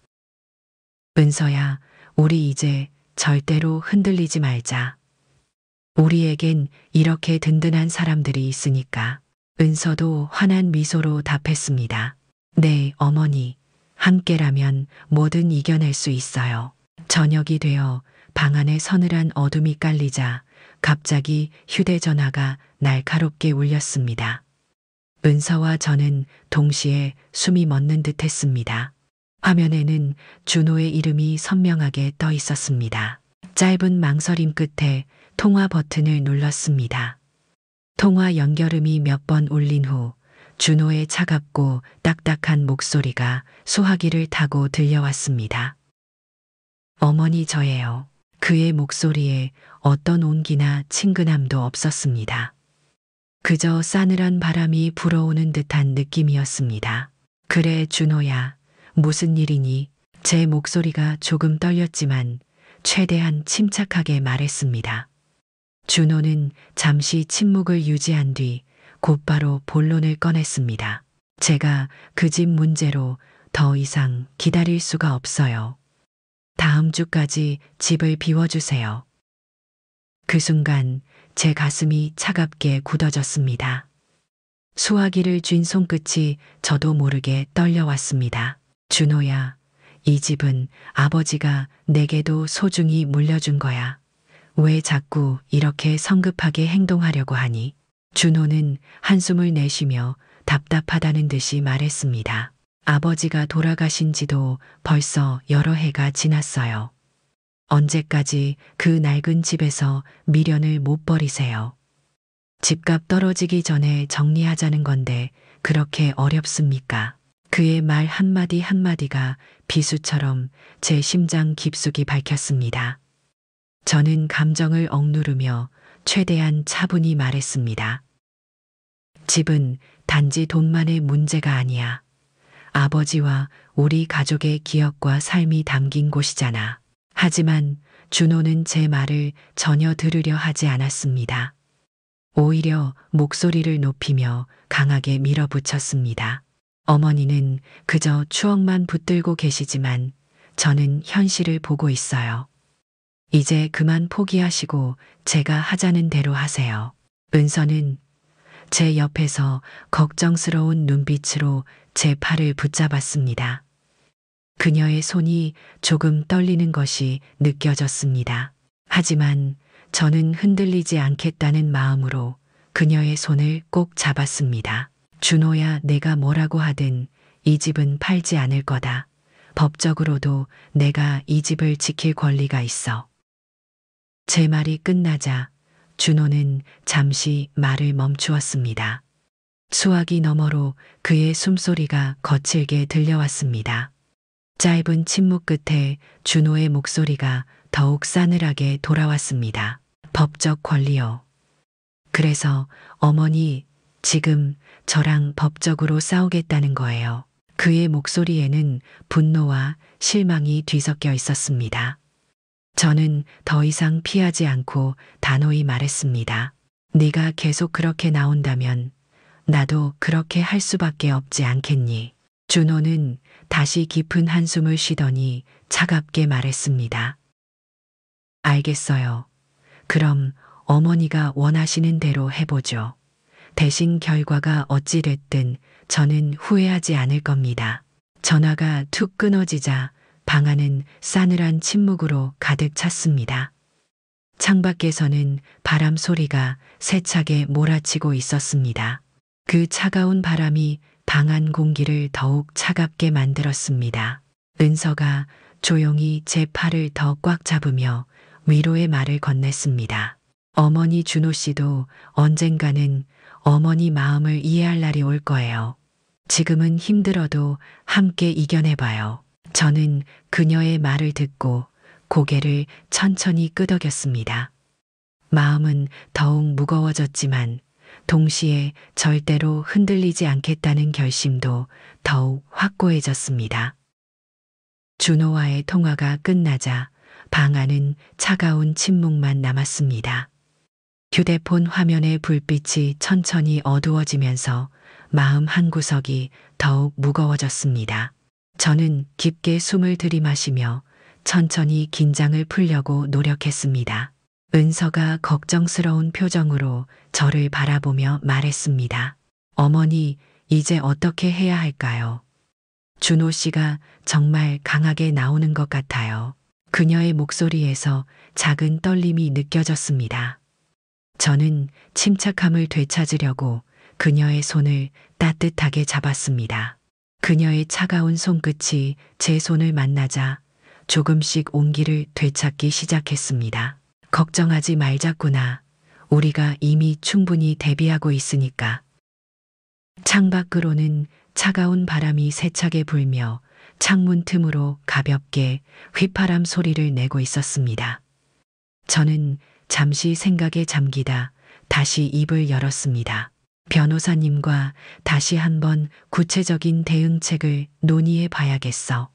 은서야, 우리 이제 절대로 흔들리지 말자. 우리에겐 이렇게 든든한 사람들이 있으니까. 은서도 환한 미소로 답했습니다. 네, 어머니. 함께라면 뭐든 이겨낼 수 있어요. 저녁이 되어 방 안에 서늘한 어둠이 깔리자 갑자기 휴대전화가 날카롭게 울렸습니다. 은서와 저는 동시에 숨이 멎는 듯 했습니다. 화면에는 준호의 이름이 선명하게 떠 있었습니다. 짧은 망설임 끝에 통화 버튼을 눌렀습니다. 통화 연결음이 몇 번 울린 후 준호의 차갑고 딱딱한 목소리가 소화기를 타고 들려왔습니다. 어머니 저예요. 그의 목소리에 어떤 온기나 친근함도 없었습니다. 그저 싸늘한 바람이 불어오는 듯한 느낌이었습니다. 그래 준호야. 무슨 일이니? 제 목소리가 조금 떨렸지만 최대한 침착하게 말했습니다. 준호는 잠시 침묵을 유지한 뒤 곧바로 본론을 꺼냈습니다. 제가 그 집 문제로 더 이상 기다릴 수가 없어요. 다음 주까지 집을 비워주세요. 그 순간 제 가슴이 차갑게 굳어졌습니다. 수화기를 쥔 손끝이 저도 모르게 떨려왔습니다. 준호야, 이 집은 아버지가 내게도 소중히 물려준 거야. 왜 자꾸 이렇게 성급하게 행동하려고 하니? 준호는 한숨을 내쉬며 답답하다는 듯이 말했습니다. 아버지가 돌아가신 지도 벌써 여러 해가 지났어요. 언제까지 그 낡은 집에서 미련을 못 버리세요. 집값 떨어지기 전에 정리하자는 건데 그렇게 어렵습니까? 그의 말 한마디 한마디가 비수처럼 제 심장 깊숙이 밝혔습니다. 저는 감정을 억누르며 최대한 차분히 말했습니다. 집은 단지 돈만의 문제가 아니야. 아버지와 우리 가족의 기억과 삶이 담긴 곳이잖아. 하지만 준호는 제 말을 전혀 들으려 하지 않았습니다. 오히려 목소리를 높이며 강하게 밀어붙였습니다. 어머니는 그저 추억만 붙들고 계시지만 저는 현실을 보고 있어요. 이제 그만 포기하시고 제가 하자는 대로 하세요. 은서는 제 옆에서 걱정스러운 눈빛으로 제 팔을 붙잡았습니다. 그녀의 손이 조금 떨리는 것이 느껴졌습니다. 하지만 저는 흔들리지 않겠다는 마음으로 그녀의 손을 꼭 잡았습니다. 준호야, 내가 뭐라고 하든 이 집은 팔지 않을 거다. 법적으로도 내가 이 집을 지킬 권리가 있어. 제 말이 끝나자 준호는 잠시 말을 멈추었습니다. 수화기 너머로 그의 숨소리가 거칠게 들려왔습니다. 짧은 침묵 끝에 준호의 목소리가 더욱 싸늘하게 돌아왔습니다. 법적 권리요. 그래서 어머니, 지금 저랑 법적으로 싸우겠다는 거예요. 그의 목소리에는 분노와 실망이 뒤섞여 있었습니다. 저는 더 이상 피하지 않고 단호히 말했습니다. 네가 계속 그렇게 나온다면 나도 그렇게 할 수밖에 없지 않겠니? 준호는 다시 깊은 한숨을 쉬더니 차갑게 말했습니다. 알겠어요. 그럼 어머니가 원하시는 대로 해보죠. 대신 결과가 어찌 됐든 저는 후회하지 않을 겁니다. 전화가 툭 끊어지자 방 안은 싸늘한 침묵으로 가득 찼습니다. 창밖에서는 바람 소리가 세차게 몰아치고 있었습니다. 그 차가운 바람이 방 안 공기를 더욱 차갑게 만들었습니다. 은서가 조용히 제 팔을 더 꽉 잡으며 위로의 말을 건넸습니다. 어머니 준호 씨도 언젠가는 어머니 마음을 이해할 날이 올 거예요. 지금은 힘들어도 함께 이겨내봐요. 저는 그녀의 말을 듣고 고개를 천천히 끄덕였습니다. 마음은 더욱 무거워졌지만 동시에 절대로 흔들리지 않겠다는 결심도 더욱 확고해졌습니다. 준호와의 통화가 끝나자 방 안은 차가운 침묵만 남았습니다. 휴대폰 화면의 불빛이 천천히 어두워지면서 마음 한구석이 더욱 무거워졌습니다. 저는 깊게 숨을 들이마시며 천천히 긴장을 풀려고 노력했습니다. 은서가 걱정스러운 표정으로 저를 바라보며 말했습니다. 어머니, 이제 어떻게 해야 할까요? 준호 씨가 정말 강하게 나오는 것 같아요. 그녀의 목소리에서 작은 떨림이 느껴졌습니다. 저는 침착함을 되찾으려고 그녀의 손을 따뜻하게 잡았습니다. 그녀의 차가운 손끝이 제 손을 만나자 조금씩 온기를 되찾기 시작했습니다. 걱정하지 말자꾸나. 우리가 이미 충분히 대비하고 있으니까. 창밖으로는 차가운 바람이 세차게 불며 창문 틈으로 가볍게 휘파람 소리를 내고 있었습니다. 저는 잠시 생각에 잠기다 다시 입을 열었습니다. 변호사님과 다시 한번 구체적인 대응책을 논의해 봐야겠어.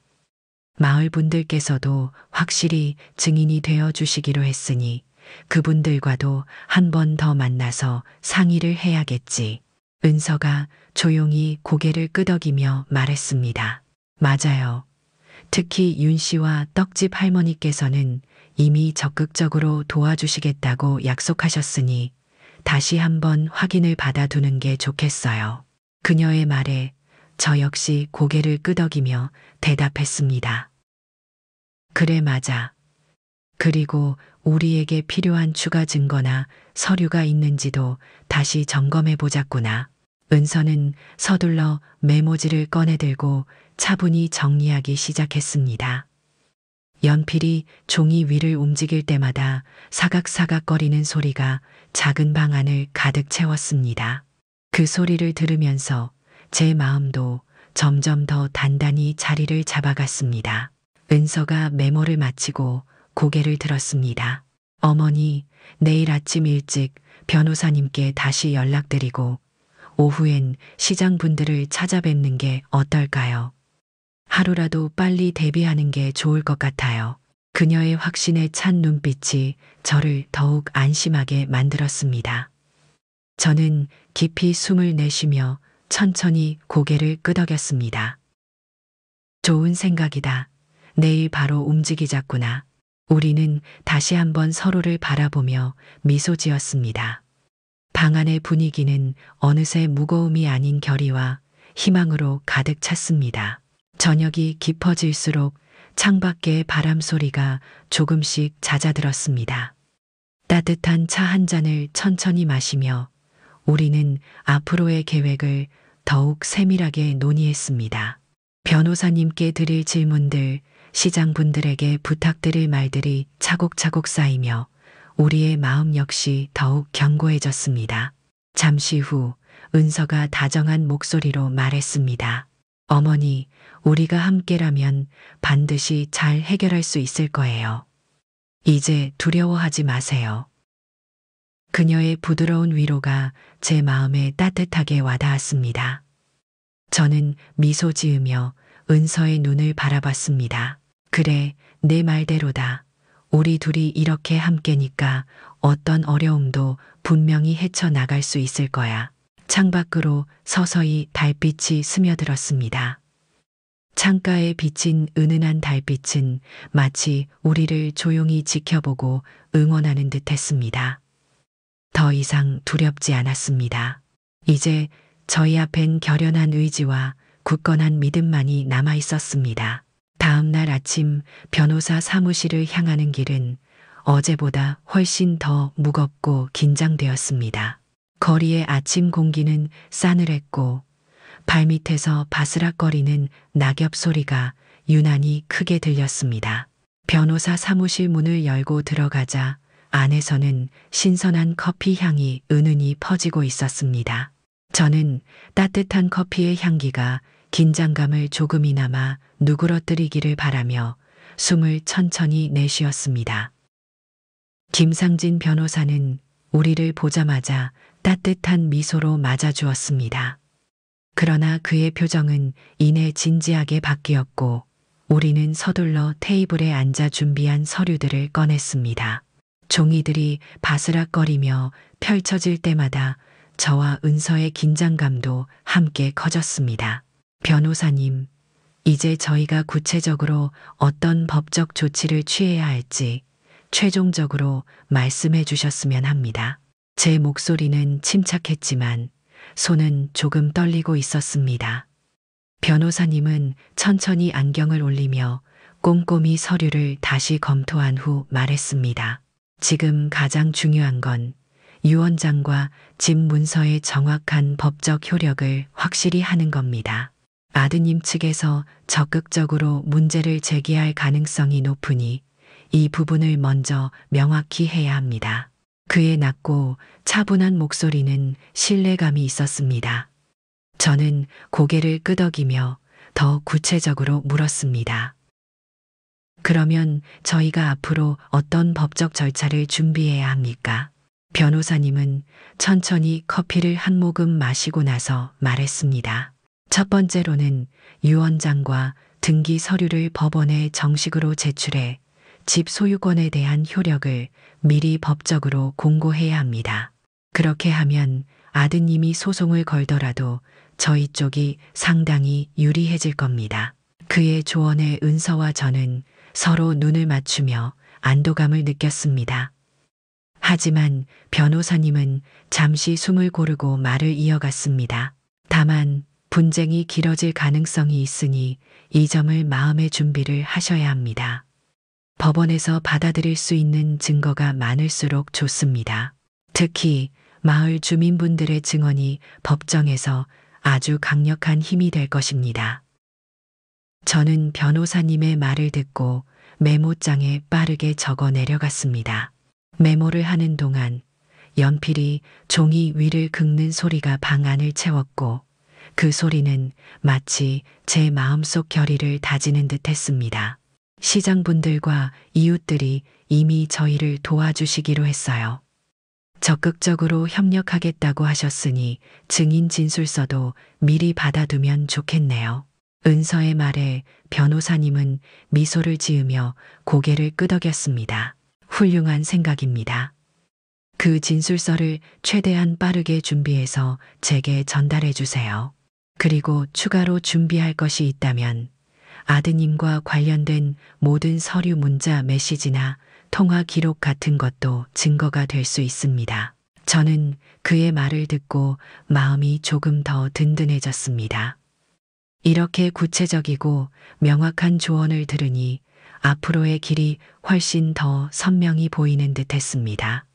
마을 분들께서도 확실히 증인이 되어 주시기로 했으니 그분들과도 한 번 더 만나서 상의를 해야겠지. 은서가 조용히 고개를 끄덕이며 말했습니다. 맞아요. 특히 윤 씨와 떡집 할머니께서는 이미 적극적으로 도와주시겠다고 약속하셨으니 다시 한번 확인을 받아두는 게 좋겠어요. 그녀의 말에 저 역시 고개를 끄덕이며 대답했습니다. 그래, 맞아. 그리고 우리에게 필요한 추가 증거나 서류가 있는지도 다시 점검해 보자꾸나. 은서는 서둘러 메모지를 꺼내들고 차분히 정리하기 시작했습니다. 연필이 종이 위를 움직일 때마다 사각사각거리는 소리가 작은 방 안을 가득 채웠습니다. 그 소리를 들으면서 제 마음도 점점 더 단단히 자리를 잡아갔습니다. 은서가 메모를 마치고 고개를 들었습니다. 어머니, 내일 아침 일찍 변호사님께 다시 연락드리고 오후엔 시장분들을 찾아뵙는 게 어떨까요? 하루라도 빨리 대비하는 게 좋을 것 같아요. 그녀의 확신에 찬 눈빛이 저를 더욱 안심하게 만들었습니다. 저는 깊이 숨을 내쉬며 천천히 고개를 끄덕였습니다. 좋은 생각이다. 내일 바로 움직이자꾸나. 우리는 다시 한번 서로를 바라보며 미소 지었습니다. 방 안의 분위기는 어느새 무거움이 아닌 결의와 희망으로 가득 찼습니다. 저녁이 깊어질수록 창밖의 바람 소리가 조금씩 잦아들었습니다. 따뜻한 차 한 잔을 천천히 마시며 우리는 앞으로의 계획을 더욱 세밀하게 논의했습니다. 변호사님께 드릴 질문들, 시장분들에게 부탁드릴 말들이 차곡차곡 쌓이며 우리의 마음 역시 더욱 견고해졌습니다. 잠시 후 은서가 다정한 목소리로 말했습니다. 어머니, 우리가 함께라면 반드시 잘 해결할 수 있을 거예요. 이제 두려워하지 마세요. 그녀의 부드러운 위로가 제 마음에 따뜻하게 와닿았습니다. 저는 미소 지으며 은서의 눈을 바라봤습니다. 그래, 내 말대로다. 우리 둘이 이렇게 함께니까 어떤 어려움도 분명히 헤쳐나갈 수 있을 거야. 창밖으로 서서히 달빛이 스며들었습니다. 창가에 비친 은은한 달빛은 마치 우리를 조용히 지켜보고 응원하는 듯했습니다. 더 이상 두렵지 않았습니다. 이제 저희 앞엔 결연한 의지와 굳건한 믿음만이 남아 있었습니다. 다음 날 아침 변호사 사무실을 향하는 길은 어제보다 훨씬 더 무겁고 긴장되었습니다. 거리의 아침 공기는 싸늘했고 발밑에서 바스락거리는 낙엽 소리가 유난히 크게 들렸습니다. 변호사 사무실 문을 열고 들어가자 안에서는 신선한 커피 향이 은은히 퍼지고 있었습니다. 저는 따뜻한 커피의 향기가 긴장감을 조금이나마 누그러뜨리기를 바라며 숨을 천천히 내쉬었습니다. 김상진 변호사는 우리를 보자마자 따뜻한 미소로 맞아주었습니다. 그러나 그의 표정은 이내 진지하게 바뀌었고 우리는 서둘러 테이블에 앉아 준비한 서류들을 꺼냈습니다. 종이들이 바스락거리며 펼쳐질 때마다 저와 은서의 긴장감도 함께 커졌습니다. 변호사님, 이제 저희가 구체적으로 어떤 법적 조치를 취해야 할지 최종적으로 말씀해 주셨으면 합니다. 제 목소리는 침착했지만 손은 조금 떨리고 있었습니다. 변호사님은 천천히 안경을 올리며 꼼꼼히 서류를 다시 검토한 후 말했습니다. 지금 가장 중요한 건 유 원장과 집 문서의 정확한 법적 효력을 확실히 하는 겁니다. 아드님 측에서 적극적으로 문제를 제기할 가능성이 높으니 이 부분을 먼저 명확히 해야 합니다. 그의 낮고 차분한 목소리는 신뢰감이 있었습니다. 저는 고개를 끄덕이며 더 구체적으로 물었습니다. 그러면 저희가 앞으로 어떤 법적 절차를 준비해야 합니까? 변호사님은 천천히 커피를 한 모금 마시고 나서 말했습니다. 첫 번째로는 유 원장과 등기 서류를 법원에 정식으로 제출해 집 소유권에 대한 효력을 미리 법적으로 공고해야 합니다. 그렇게 하면 아드님이 소송을 걸더라도 저희 쪽이 상당히 유리해질 겁니다. 그의 조언에 은서와 저는 서로 눈을 맞추며 안도감을 느꼈습니다. 하지만 변호사님은 잠시 숨을 고르고 말을 이어갔습니다. 다만 분쟁이 길어질 가능성이 있으니 이 점을 마음의 준비를 하셔야 합니다. 법원에서 받아들일 수 있는 증거가 많을수록 좋습니다. 특히 마을 주민분들의 증언이 법정에서 아주 강력한 힘이 될 것입니다. 저는 변호사님의 말을 듣고 메모장에 빠르게 적어 내려갔습니다. 메모를 하는 동안 연필이 종이 위를 긁는 소리가 방 안을 채웠고 그 소리는 마치 제 마음속 결의를 다지는 듯 했습니다. 시장분들과 이웃들이 이미 저희를 도와주시기로 했어요. 적극적으로 협력하겠다고 하셨으니 증인 진술서도 미리 받아두면 좋겠네요. 은서의 말에 변호사님은 미소를 지으며 고개를 끄덕였습니다. 훌륭한 생각입니다. 그 진술서를 최대한 빠르게 준비해서 제게 전달해 주세요. 그리고 추가로 준비할 것이 있다면 아드님과 관련된 모든 서류 문자 메시지나 통화 기록 같은 것도 증거가 될 수 있습니다. 저는 그의 말을 듣고 마음이 조금 더 든든해졌습니다. 이렇게 구체적이고 명확한 조언을 들으니 앞으로의 길이 훨씬 더 선명히 보이는 듯 했습니다.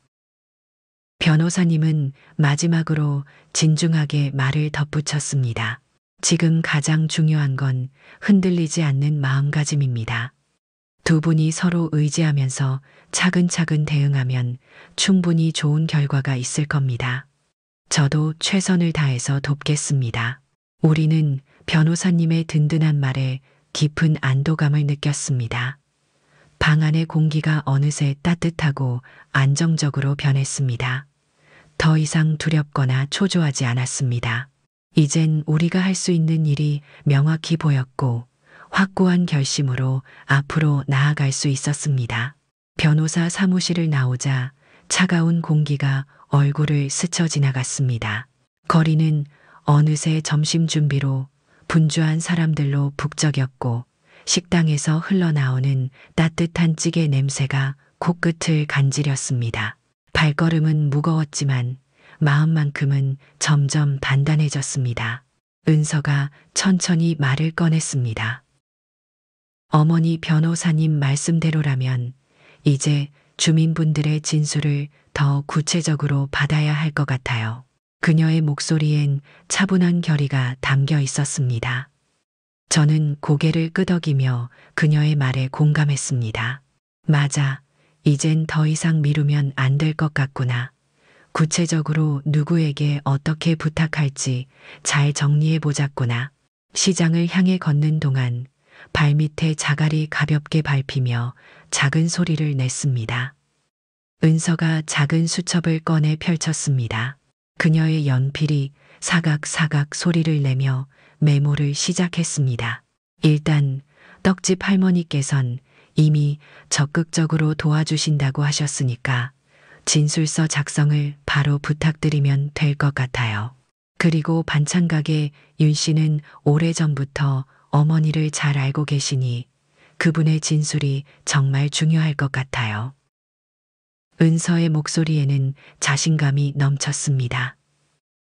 변호사님은 마지막으로 진중하게 말을 덧붙였습니다. 지금 가장 중요한 건 흔들리지 않는 마음가짐입니다. 두 분이 서로 의지하면서 차근차근 대응하면 충분히 좋은 결과가 있을 겁니다. 저도 최선을 다해서 돕겠습니다. 우리는 변호사님의 든든한 말에 깊은 안도감을 느꼈습니다. 방 안의 공기가 어느새 따뜻하고 안정적으로 변했습니다. 더 이상 두렵거나 초조하지 않았습니다. 이젠 우리가 할 수 있는 일이 명확히 보였고 확고한 결심으로 앞으로 나아갈 수 있었습니다. 변호사 사무실을 나오자 차가운 공기가 얼굴을 스쳐 지나갔습니다. 거리는 어느새 점심 준비로 분주한 사람들로 북적였고 식당에서 흘러나오는 따뜻한 찌개 냄새가 코끝을 간지렸습니다. 발걸음은 무거웠지만 마음만큼은 점점 단단해졌습니다. 은서가 천천히 말을 꺼냈습니다. 어머니 변호사님 말씀대로라면 이제 주민분들의 진술을 더 구체적으로 받아야 할 것 같아요. 그녀의 목소리엔 차분한 결의가 담겨 있었습니다. 저는 고개를 끄덕이며 그녀의 말에 공감했습니다. 맞아. 이젠 더 이상 미루면 안 될 것 같구나. 구체적으로 누구에게 어떻게 부탁할지 잘 정리해 보자꾸나. 시장을 향해 걷는 동안 발밑에 자갈이 가볍게 밟히며 작은 소리를 냈습니다. 은서가 작은 수첩을 꺼내 펼쳤습니다. 그녀의 연필이 사각사각 소리를 내며 메모를 시작했습니다. 일단 떡집 할머니께선 이미 적극적으로 도와주신다고 하셨으니까 진술서 작성을 바로 부탁드리면 될 것 같아요. 그리고 반찬가게 윤 씨는 오래전부터 어머니를 잘 알고 계시니 그분의 진술이 정말 중요할 것 같아요. 은서의 목소리에는 자신감이 넘쳤습니다.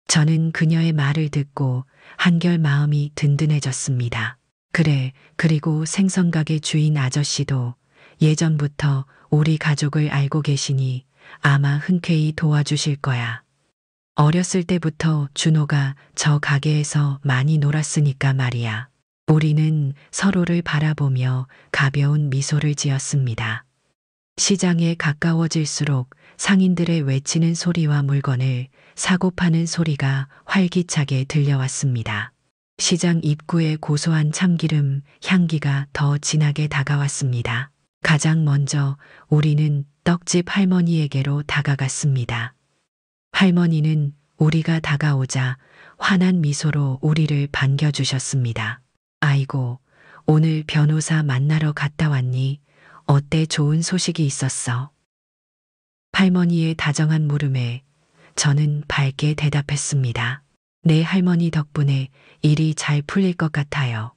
저는 그녀의 말을 듣고 한결 마음이 든든해졌습니다. 그래, 그리고 생선가게 주인 아저씨도 예전부터 우리 가족을 알고 계시니 아마 흔쾌히 도와주실 거야. 어렸을 때부터 준호가 저 가게에서 많이 놀았으니까 말이야. 우리는 서로를 바라보며 가벼운 미소를 지었습니다. 시장에 가까워질수록 상인들의 외치는 소리와 물건을 사고 파는 소리가 활기차게 들려왔습니다. 시장 입구의 고소한 참기름 향기가 더 진하게 다가왔습니다. 가장 먼저 우리는 떡집 할머니에게로 다가갔습니다. 할머니는 우리가 다가오자 환한 미소로 우리를 반겨주셨습니다. 아이고, 오늘 변호사 만나러 갔다 왔니? 어때, 좋은 소식이 있었어? 할머니의 다정한 물음에 저는 밝게 대답했습니다. 내 할머니 덕분에 일이 잘 풀릴 것 같아요.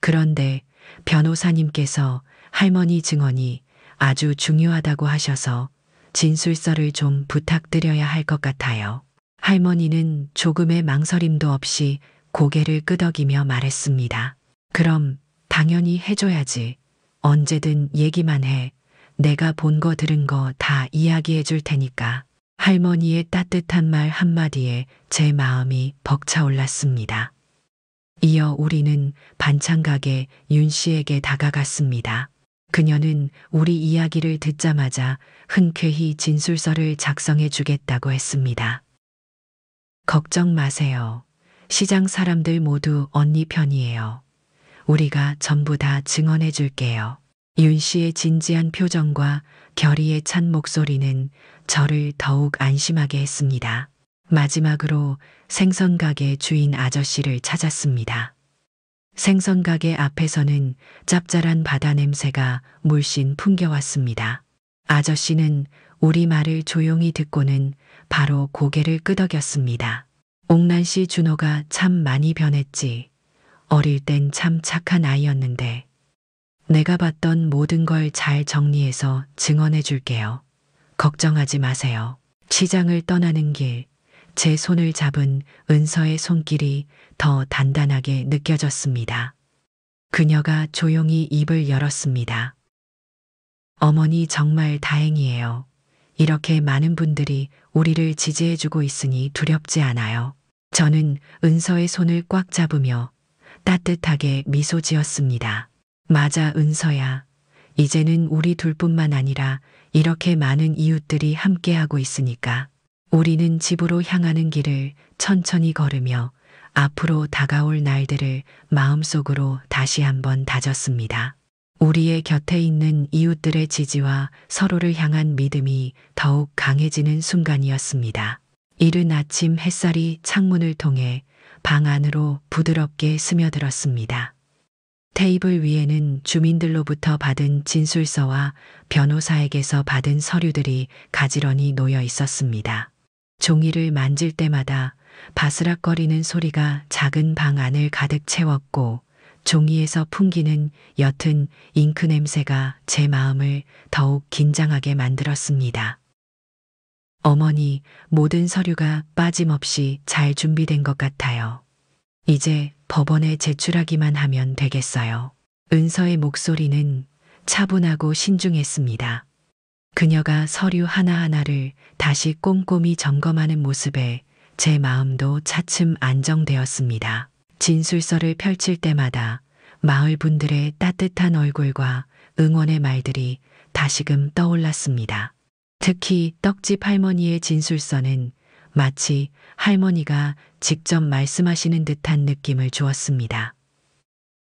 그런데 변호사님께서 할머니 증언이 아주 중요하다고 하셔서 진술서를 좀 부탁드려야 할 것 같아요. 할머니는 조금의 망설임도 없이 고개를 끄덕이며 말했습니다. 그럼 당연히 해줘야지. 언제든 얘기만 해. 내가 본 거 들은 거 다 이야기해 줄 테니까. 할머니의 따뜻한 말 한마디에 제 마음이 벅차올랐습니다. 이어 우리는 반찬가게 윤 씨에게 다가갔습니다. 그녀는 우리 이야기를 듣자마자 흔쾌히 진술서를 작성해 주겠다고 했습니다. 걱정 마세요. 시장 사람들 모두 언니 편이에요. 우리가 전부 다 증언해 줄게요. 윤 씨의 진지한 표정과 결의에 찬 목소리는 저를 더욱 안심하게 했습니다. 마지막으로 생선가게 주인 아저씨를 찾았습니다. 생선가게 앞에서는 짭짤한 바다 냄새가 물씬 풍겨왔습니다. 아저씨는 우리 말을 조용히 듣고는 바로 고개를 끄덕였습니다. 옥란씨 준호가 참 많이 변했지. 어릴 땐 참 착한 아이였는데. 내가 봤던 모든 걸 잘 정리해서 증언해 줄게요. 걱정하지 마세요. 시장을 떠나는 길, 제 손을 잡은 은서의 손길이 더 단단하게 느껴졌습니다. 그녀가 조용히 입을 열었습니다. 어머니 정말 다행이에요. 이렇게 많은 분들이 우리를 지지해주고 있으니 두렵지 않아요. 저는 은서의 손을 꽉 잡으며 따뜻하게 미소 지었습니다. 맞아, 은서야. 이제는 우리 둘뿐만 아니라 이렇게 많은 이웃들이 함께하고 있으니까. 우리는 집으로 향하는 길을 천천히 걸으며 앞으로 다가올 날들을 마음속으로 다시 한번 다졌습니다. 우리의 곁에 있는 이웃들의 지지와 서로를 향한 믿음이 더욱 강해지는 순간이었습니다. 이른 아침 햇살이 창문을 통해 방 안으로 부드럽게 스며들었습니다. 테이블 위에는 주민들로부터 받은 진술서와 변호사에게서 받은 서류들이 가지런히 놓여 있었습니다. 종이를 만질 때마다 바스락거리는 소리가 작은 방 안을 가득 채웠고 종이에서 풍기는 옅은 잉크 냄새가 제 마음을 더욱 긴장하게 만들었습니다. 어머니, 모든 서류가 빠짐없이 잘 준비된 것 같아요. 이제 법원에 제출하기만 하면 되겠어요. 은서의 목소리는 차분하고 신중했습니다. 그녀가 서류 하나하나를 다시 꼼꼼히 점검하는 모습에 제 마음도 차츰 안정되었습니다. 진술서를 펼칠 때마다 마을 분들의 따뜻한 얼굴과 응원의 말들이 다시금 떠올랐습니다. 특히 떡집 할머니의 진술서는 마치 할머니가 직접 말씀하시는 듯한 느낌을 주었습니다.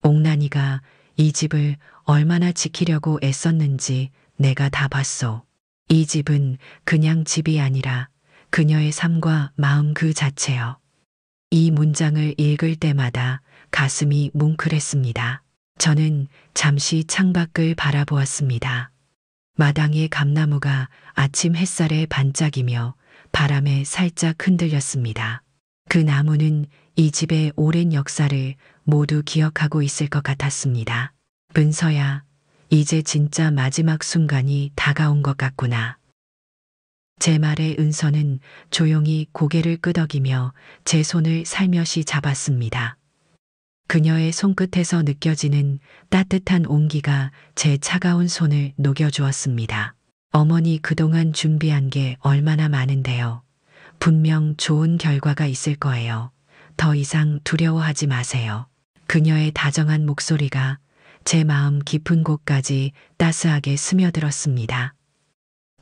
옥란이가 이 집을 얼마나 지키려고 애썼는지 내가 다 봤소. 이 집은 그냥 집이 아니라 그녀의 삶과 마음 그 자체요. 이 문장을 읽을 때마다 가슴이 뭉클했습니다. 저는 잠시 창밖을 바라보았습니다. 마당의 감나무가 아침 햇살에 반짝이며 바람에 살짝 흔들렸습니다. 그 나무는 이 집의 오랜 역사를 모두 기억하고 있을 것 같았습니다. 은서야, 이제 진짜 마지막 순간이 다가온 것 같구나. 제 말에 은서는 조용히 고개를 끄덕이며 제 손을 살며시 잡았습니다. 그녀의 손끝에서 느껴지는 따뜻한 온기가 제 차가운 손을 녹여주었습니다. 어머니 그동안 준비한 게 얼마나 많은데요. 분명 좋은 결과가 있을 거예요. 더 이상 두려워하지 마세요. 그녀의 다정한 목소리가 제 마음 깊은 곳까지 따스하게 스며들었습니다.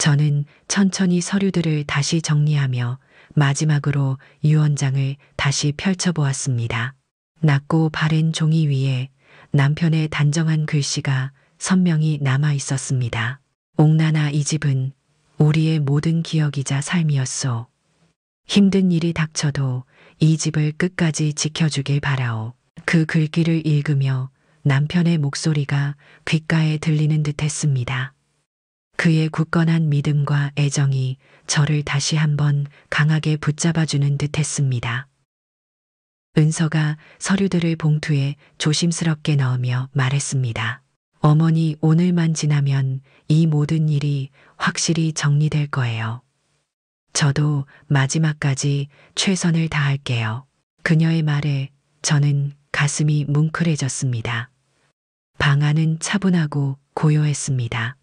저는 천천히 서류들을 다시 정리하며 마지막으로 유언장을 다시 펼쳐보았습니다. 낮고 바랜 종이 위에 남편의 단정한 글씨가 선명히 남아 있었습니다. 옥나나 이 집은 우리의 모든 기억이자 삶이었소. 힘든 일이 닥쳐도 이 집을 끝까지 지켜주길 바라오. 그 글귀를 읽으며 남편의 목소리가 귓가에 들리는 듯 했습니다. 그의 굳건한 믿음과 애정이 저를 다시 한번 강하게 붙잡아주는 듯 했습니다. 은서가 서류들을 봉투에 조심스럽게 넣으며 말했습니다. 어머니, 오늘만 지나면 이 모든 일이 확실히 정리될 거예요. 저도 마지막까지 최선을 다할게요. 그녀의 말에 저는 가슴이 뭉클해졌습니다. 방 안은 차분하고 고요했습니다.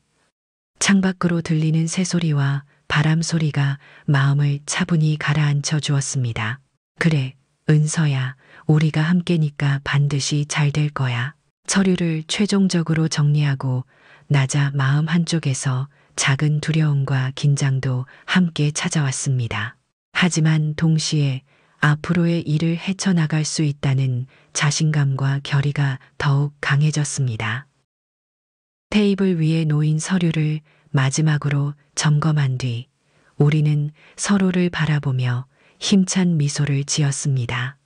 창밖으로 들리는 새소리와 바람 소리가 마음을 차분히 가라앉혀 주었습니다. 그래, 은서야, 우리가 함께니까 반드시 잘 될 거야. 서류를 최종적으로 정리하고 나자 마음 한쪽에서 작은 두려움과 긴장도 함께 찾아왔습니다. 하지만 동시에 앞으로의 일을 헤쳐나갈 수 있다는 자신감과 결의가 더욱 강해졌습니다. 테이블 위에 놓인 서류를 마지막으로 점검한 뒤 우리는 서로를 바라보며 힘찬 미소를 지었습니다.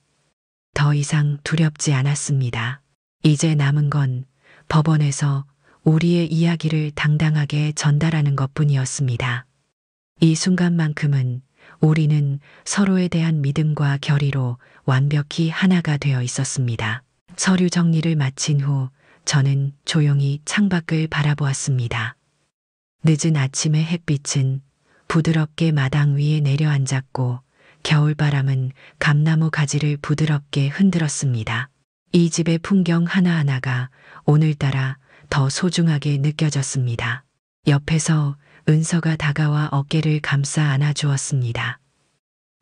더 이상 두렵지 않았습니다. 이제 남은 건 법원에서 우리의 이야기를 당당하게 전달하는 것뿐이었습니다. 이 순간만큼은 우리는 서로에 대한 믿음과 결의로 완벽히 하나가 되어 있었습니다. 서류 정리를 마친 후 저는 조용히 창밖을 바라보았습니다. 늦은 아침의 햇빛은 부드럽게 마당 위에 내려앉았고 겨울바람은 감나무 가지를 부드럽게 흔들었습니다. 이 집의 풍경 하나하나가 오늘따라 더 소중하게 느껴졌습니다. 옆에서 은서가 다가와 어깨를 감싸 안아주었습니다.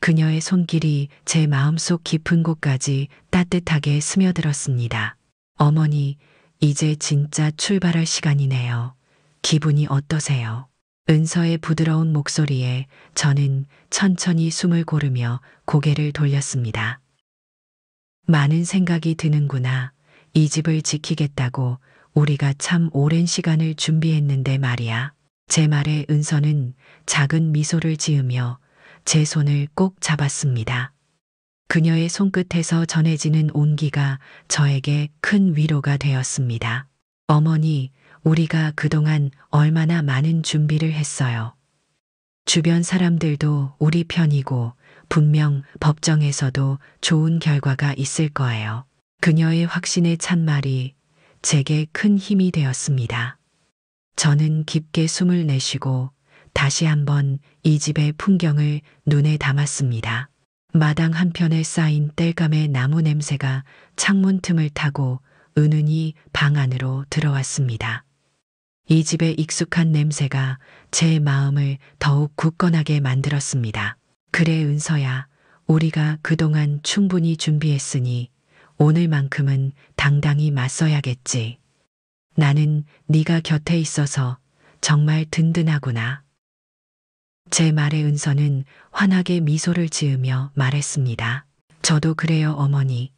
그녀의 손길이 제 마음속 깊은 곳까지 따뜻하게 스며들었습니다. 어머니, 이제 진짜 출발할 시간이네요. 기분이 어떠세요? 은서의 부드러운 목소리에 저는 천천히 숨을 고르며 고개를 돌렸습니다. 많은 생각이 드는구나. 이 집을 지키겠다고 우리가 참 오랜 시간을 준비했는데 말이야. 제 말에 은서는 작은 미소를 지으며 제 손을 꼭 잡았습니다. 그녀의 손끝에서 전해지는 온기가 저에게 큰 위로가 되었습니다. 어머니, 우리가 그동안 얼마나 많은 준비를 했어요. 주변 사람들도 우리 편이고 분명 법정에서도 좋은 결과가 있을 거예요. 그녀의 확신에 찬 말이 제게 큰 힘이 되었습니다. 저는 깊게 숨을 내쉬고 다시 한번 이 집의 풍경을 눈에 담았습니다. 마당 한편에 쌓인 땔감의 나무 냄새가 창문 틈을 타고 은은히 방 안으로 들어왔습니다. 이 집의 익숙한 냄새가 제 마음을 더욱 굳건하게 만들었습니다. 그래, 은서야, 우리가 그동안 충분히 준비했으니 오늘만큼은 당당히 맞서야겠지. 나는 네가 곁에 있어서 정말 든든하구나. 제 말에 은서는 환하게 미소를 지으며 말했습니다. 저도 그래요, 어머니.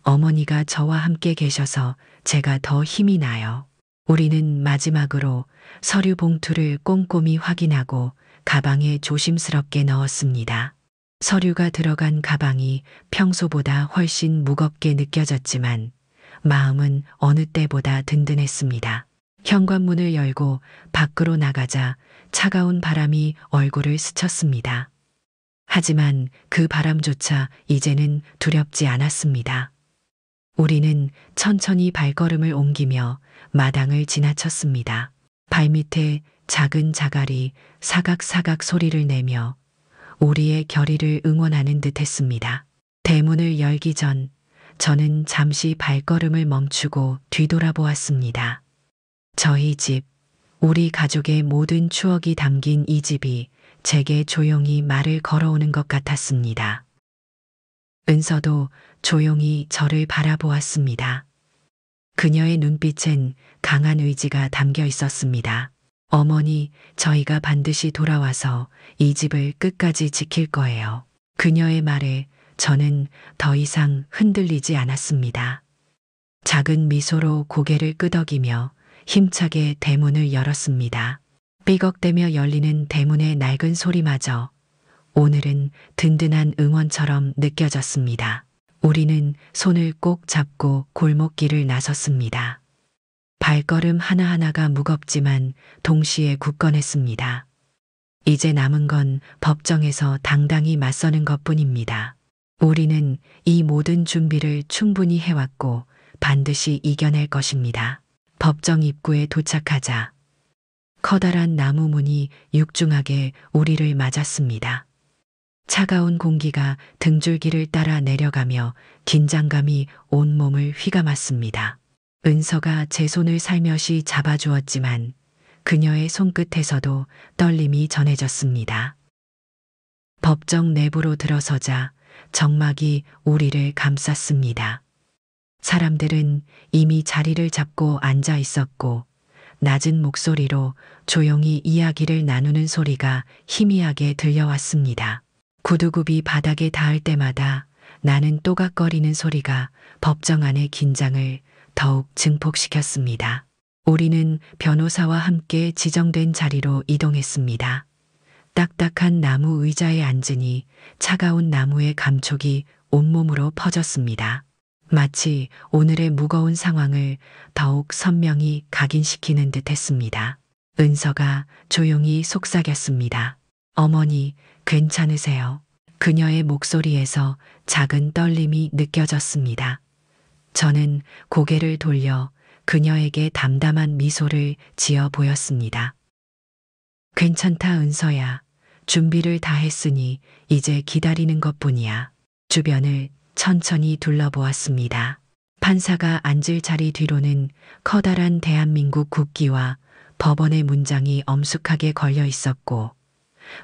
어머니가 저와 함께 계셔서 제가 더 힘이 나요. 우리는 마지막으로 서류 봉투를 꼼꼼히 확인하고 가방에 조심스럽게 넣었습니다. 서류가 들어간 가방이 평소보다 훨씬 무겁게 느껴졌지만 마음은 어느 때보다 든든했습니다. 현관문을 열고 밖으로 나가자 차가운 바람이 얼굴을 스쳤습니다. 하지만 그 바람조차 이제는 두렵지 않았습니다. 우리는 천천히 발걸음을 옮기며 마당을 지나쳤습니다. 발밑에 작은 자갈이 사각사각 소리를 내며 우리의 결의를 응원하는 듯 했습니다. 대문을 열기 전 저는 잠시 발걸음을 멈추고 뒤돌아보았습니다. 저희 집, 우리 가족의 모든 추억이 담긴 이 집이 제게 조용히 말을 걸어오는 것 같았습니다. 은서도 조용히 저를 바라보았습니다. 그녀의 눈빛엔 강한 의지가 담겨 있었습니다. 어머니, 저희가 반드시 돌아와서 이 집을 끝까지 지킬 거예요. 그녀의 말에 저는 더 이상 흔들리지 않았습니다. 작은 미소로 고개를 끄덕이며 힘차게 대문을 열었습니다. 삐걱대며 열리는 대문의 낡은 소리마저 오늘은 든든한 응원처럼 느껴졌습니다. 우리는 손을 꼭 잡고 골목길을 나섰습니다. 발걸음 하나하나가 무겁지만 동시에 굳건했습니다. 이제 남은 건 법정에서 당당히 맞서는 것뿐입니다. 우리는 이 모든 준비를 충분히 해왔고 반드시 이겨낼 것입니다. 법정 입구에 도착하자 커다란 나무 문이 육중하게 우리를 맞았습니다. 차가운 공기가 등줄기를 따라 내려가며 긴장감이 온몸을 휘감았습니다. 은서가 제 손을 살며시 잡아주었지만 그녀의 손끝에서도 떨림이 전해졌습니다. 법정 내부로 들어서자 정막이 우리를 감쌌습니다. 사람들은 이미 자리를 잡고 앉아 있었고 낮은 목소리로 조용히 이야기를 나누는 소리가 희미하게 들려왔습니다. 구두굽이 바닥에 닿을 때마다 나는 또각거리는 소리가 법정 안의 긴장을 더욱 증폭시켰습니다. 우리는 변호사와 함께 지정된 자리로 이동했습니다. 딱딱한 나무 의자에 앉으니 차가운 나무의 감촉이 온몸으로 퍼졌습니다. 마치 오늘의 무거운 상황을 더욱 선명히 각인시키는 듯 했습니다. 은서가 조용히 속삭였습니다. 어머니, 괜찮으세요? 그녀의 목소리에서 작은 떨림이 느껴졌습니다. 저는 고개를 돌려 그녀에게 담담한 미소를 지어 보였습니다. 괜찮다, 은서야. 준비를 다 했으니 이제 기다리는 것뿐이야. 주변을 천천히 둘러보았습니다. 판사가 앉을 자리 뒤로는 커다란 대한민국 국기와 법원의 문장이 엄숙하게 걸려 있었고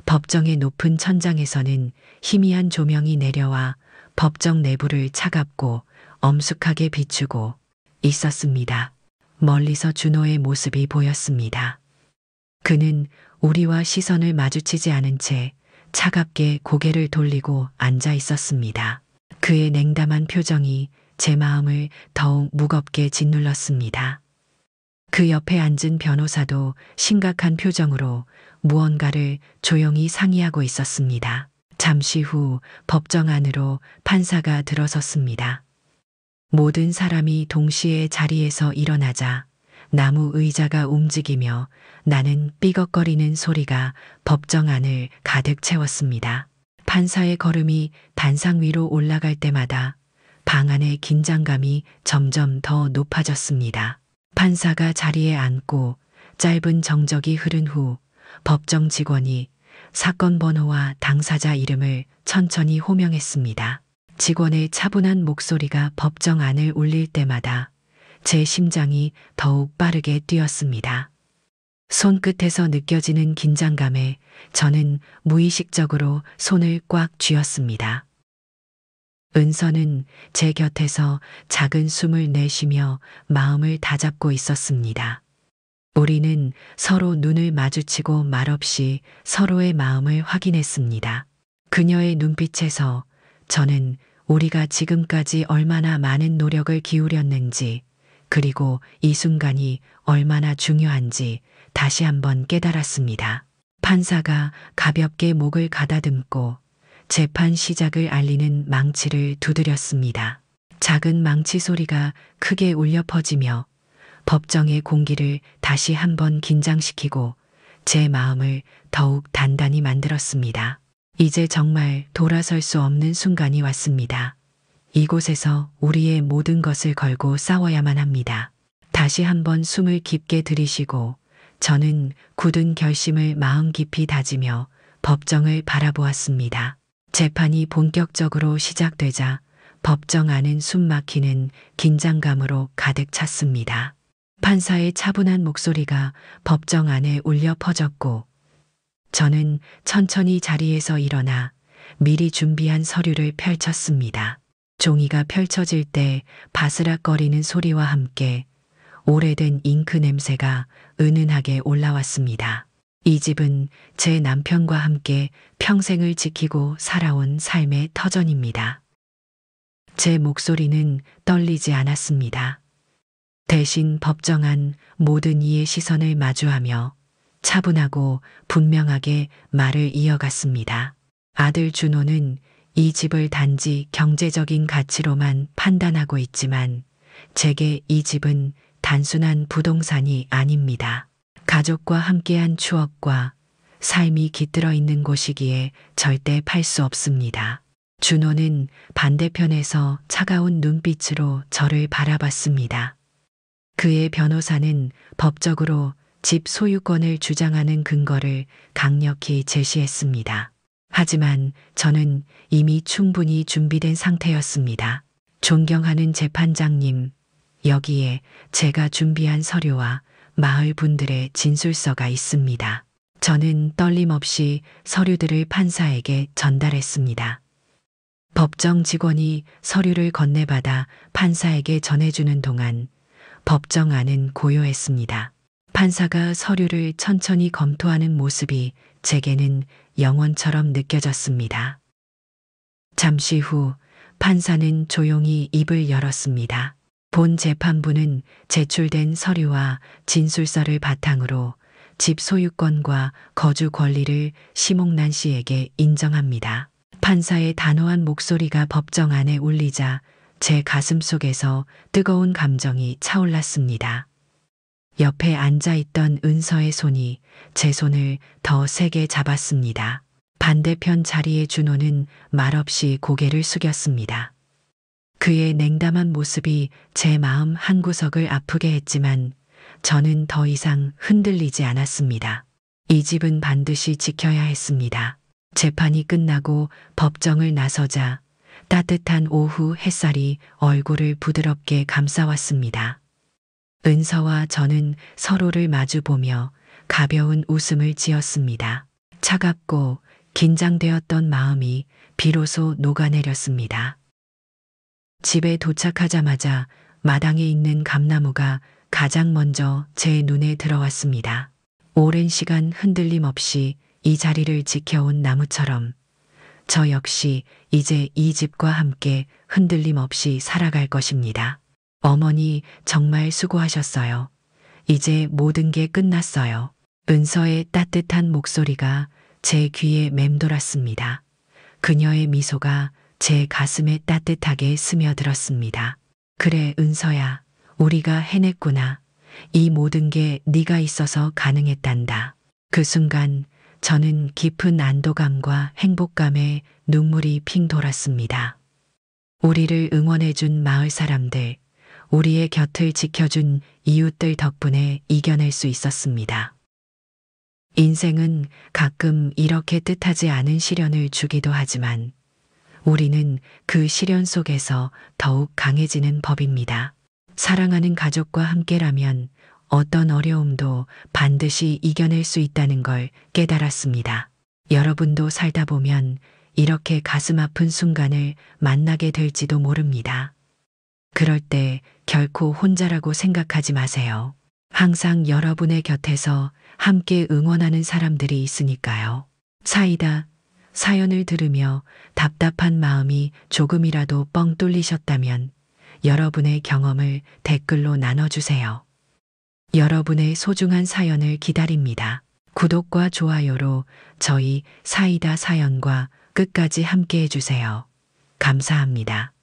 법정의 높은 천장에서는 희미한 조명이 내려와 법정 내부를 차갑고 엄숙하게 비추고 있었습니다. 멀리서 준호의 모습이 보였습니다. 그는 우리와 시선을 마주치지 않은 채 차갑게 고개를 돌리고 앉아 있었습니다. 그의 냉담한 표정이 제 마음을 더욱 무겁게 짓눌렀습니다. 그 옆에 앉은 변호사도 심각한 표정으로 무언가를 조용히 상의하고 있었습니다. 잠시 후 법정 안으로 판사가 들어섰습니다. 모든 사람이 동시에 자리에서 일어나자 나무 의자가 움직이며 나는 삐걱거리는 소리가 법정 안을 가득 채웠습니다. 판사의 걸음이 단상 위로 올라갈 때마다 방 안의 긴장감이 점점 더 높아졌습니다. 판사가 자리에 앉고 짧은 정적이 흐른 후 법정 직원이 사건 번호와 당사자 이름을 천천히 호명했습니다. 직원의 차분한 목소리가 법정 안을 울릴 때마다 제 심장이 더욱 빠르게 뛰었습니다. 손끝에서 느껴지는 긴장감에 저는 무의식적으로 손을 꽉 쥐었습니다. 은서는 제 곁에서 작은 숨을 내쉬며 마음을 다잡고 있었습니다. 우리는 서로 눈을 마주치고 말없이 서로의 마음을 확인했습니다. 그녀의 눈빛에서 저는 우리가 지금까지 얼마나 많은 노력을 기울였는지, 그리고 이 순간이 얼마나 중요한지 다시 한번 깨달았습니다. 판사가 가볍게 목을 가다듬고 재판 시작을 알리는 망치를 두드렸습니다. 작은 망치 소리가 크게 울려 퍼지며 법정의 공기를 다시 한번 긴장시키고 제 마음을 더욱 단단히 만들었습니다. 이제 정말 돌아설 수 없는 순간이 왔습니다. 이곳에서 우리의 모든 것을 걸고 싸워야만 합니다. 다시 한번 숨을 깊게 들이쉬고 저는 굳은 결심을 마음 깊이 다지며 법정을 바라보았습니다. 재판이 본격적으로 시작되자 법정 안은 숨막히는 긴장감으로 가득 찼습니다. 판사의 차분한 목소리가 법정 안에 울려 퍼졌고 저는 천천히 자리에서 일어나 미리 준비한 서류를 펼쳤습니다. 종이가 펼쳐질 때 바스락거리는 소리와 함께 오래된 잉크 냄새가 은은하게 올라왔습니다. 이 집은 제 남편과 함께 평생을 지키고 살아온 삶의 터전입니다. 제 목소리는 떨리지 않았습니다. 대신 법정 안 모든 이의 시선을 마주하며 차분하고 분명하게 말을 이어갔습니다. 아들 준호는 이 집을 단지 경제적인 가치로만 판단하고 있지만 제게 이 집은 단순한 부동산이 아닙니다. 가족과 함께한 추억과 삶이 깃들어 있는 곳이기에 절대 팔 수 없습니다. 준호는 반대편에서 차가운 눈빛으로 저를 바라봤습니다. 그의 변호사는 법적으로 집 소유권을 주장하는 근거를 강력히 제시했습니다. 하지만 저는 이미 충분히 준비된 상태였습니다. 존경하는 재판장님, 여기에 제가 준비한 서류와 마을 분들의 진술서가 있습니다. 저는 떨림 없이 서류들을 판사에게 전달했습니다. 법정 직원이 서류를 건네받아 판사에게 전해주는 동안 법정 안은 고요했습니다. 판사가 서류를 천천히 검토하는 모습이 제게는 영원처럼 느껴졌습니다. 잠시 후 판사는 조용히 입을 열었습니다. 본 재판부는 제출된 서류와 진술서를 바탕으로 집 소유권과 거주 권리를 심옥란 씨에게 인정합니다. 판사의 단호한 목소리가 법정 안에 울리자 제 가슴 속에서 뜨거운 감정이 차올랐습니다. 옆에 앉아있던 은서의 손이 제 손을 더 세게 잡았습니다. 반대편 자리에 준호는 말없이 고개를 숙였습니다. 그의 냉담한 모습이 제 마음 한구석을 아프게 했지만 저는 더 이상 흔들리지 않았습니다. 이 집은 반드시 지켜야 했습니다. 재판이 끝나고 법정을 나서자 따뜻한 오후 햇살이 얼굴을 부드럽게 감싸왔습니다. 은서와 저는 서로를 마주보며 가벼운 웃음을 지었습니다. 차갑고 긴장되었던 마음이 비로소 녹아내렸습니다. 집에 도착하자마자 마당에 있는 감나무가 가장 먼저 제 눈에 들어왔습니다. 오랜 시간 흔들림 없이 이 자리를 지켜온 나무처럼 저 역시 이제 이 집과 함께 흔들림 없이 살아갈 것입니다. 어머니 정말 수고하셨어요. 이제 모든 게 끝났어요. 은서의 따뜻한 목소리가 제 귀에 맴돌았습니다. 그녀의 미소가 제 가슴에 따뜻하게 스며들었습니다. 그래 은서야, 우리가 해냈구나. 이 모든 게 네가 있어서 가능했단다. 그 순간 저는 깊은 안도감과 행복감에 눈물이 핑 돌았습니다. 우리를 응원해준 마을 사람들, 우리의 곁을 지켜준 이웃들 덕분에 이겨낼 수 있었습니다. 인생은 가끔 이렇게 뜻하지 않은 시련을 주기도 하지만 우리는 그 시련 속에서 더욱 강해지는 법입니다. 사랑하는 가족과 함께라면 어떤 어려움도 반드시 이겨낼 수 있다는 걸 깨달았습니다. 여러분도 살다 보면 이렇게 가슴 아픈 순간을 만나게 될지도 모릅니다. 그럴 때 결코 혼자라고 생각하지 마세요. 항상 여러분의 곁에서 함께 응원하는 사람들이 있으니까요. 사이다 사연을 들으며 답답한 마음이 조금이라도 뻥 뚫리셨다면 여러분의 경험을 댓글로 나눠주세요. 여러분의 소중한 사연을 기다립니다. 구독과 좋아요로 저희 사이다 사연과 끝까지 함께 해주세요. 감사합니다.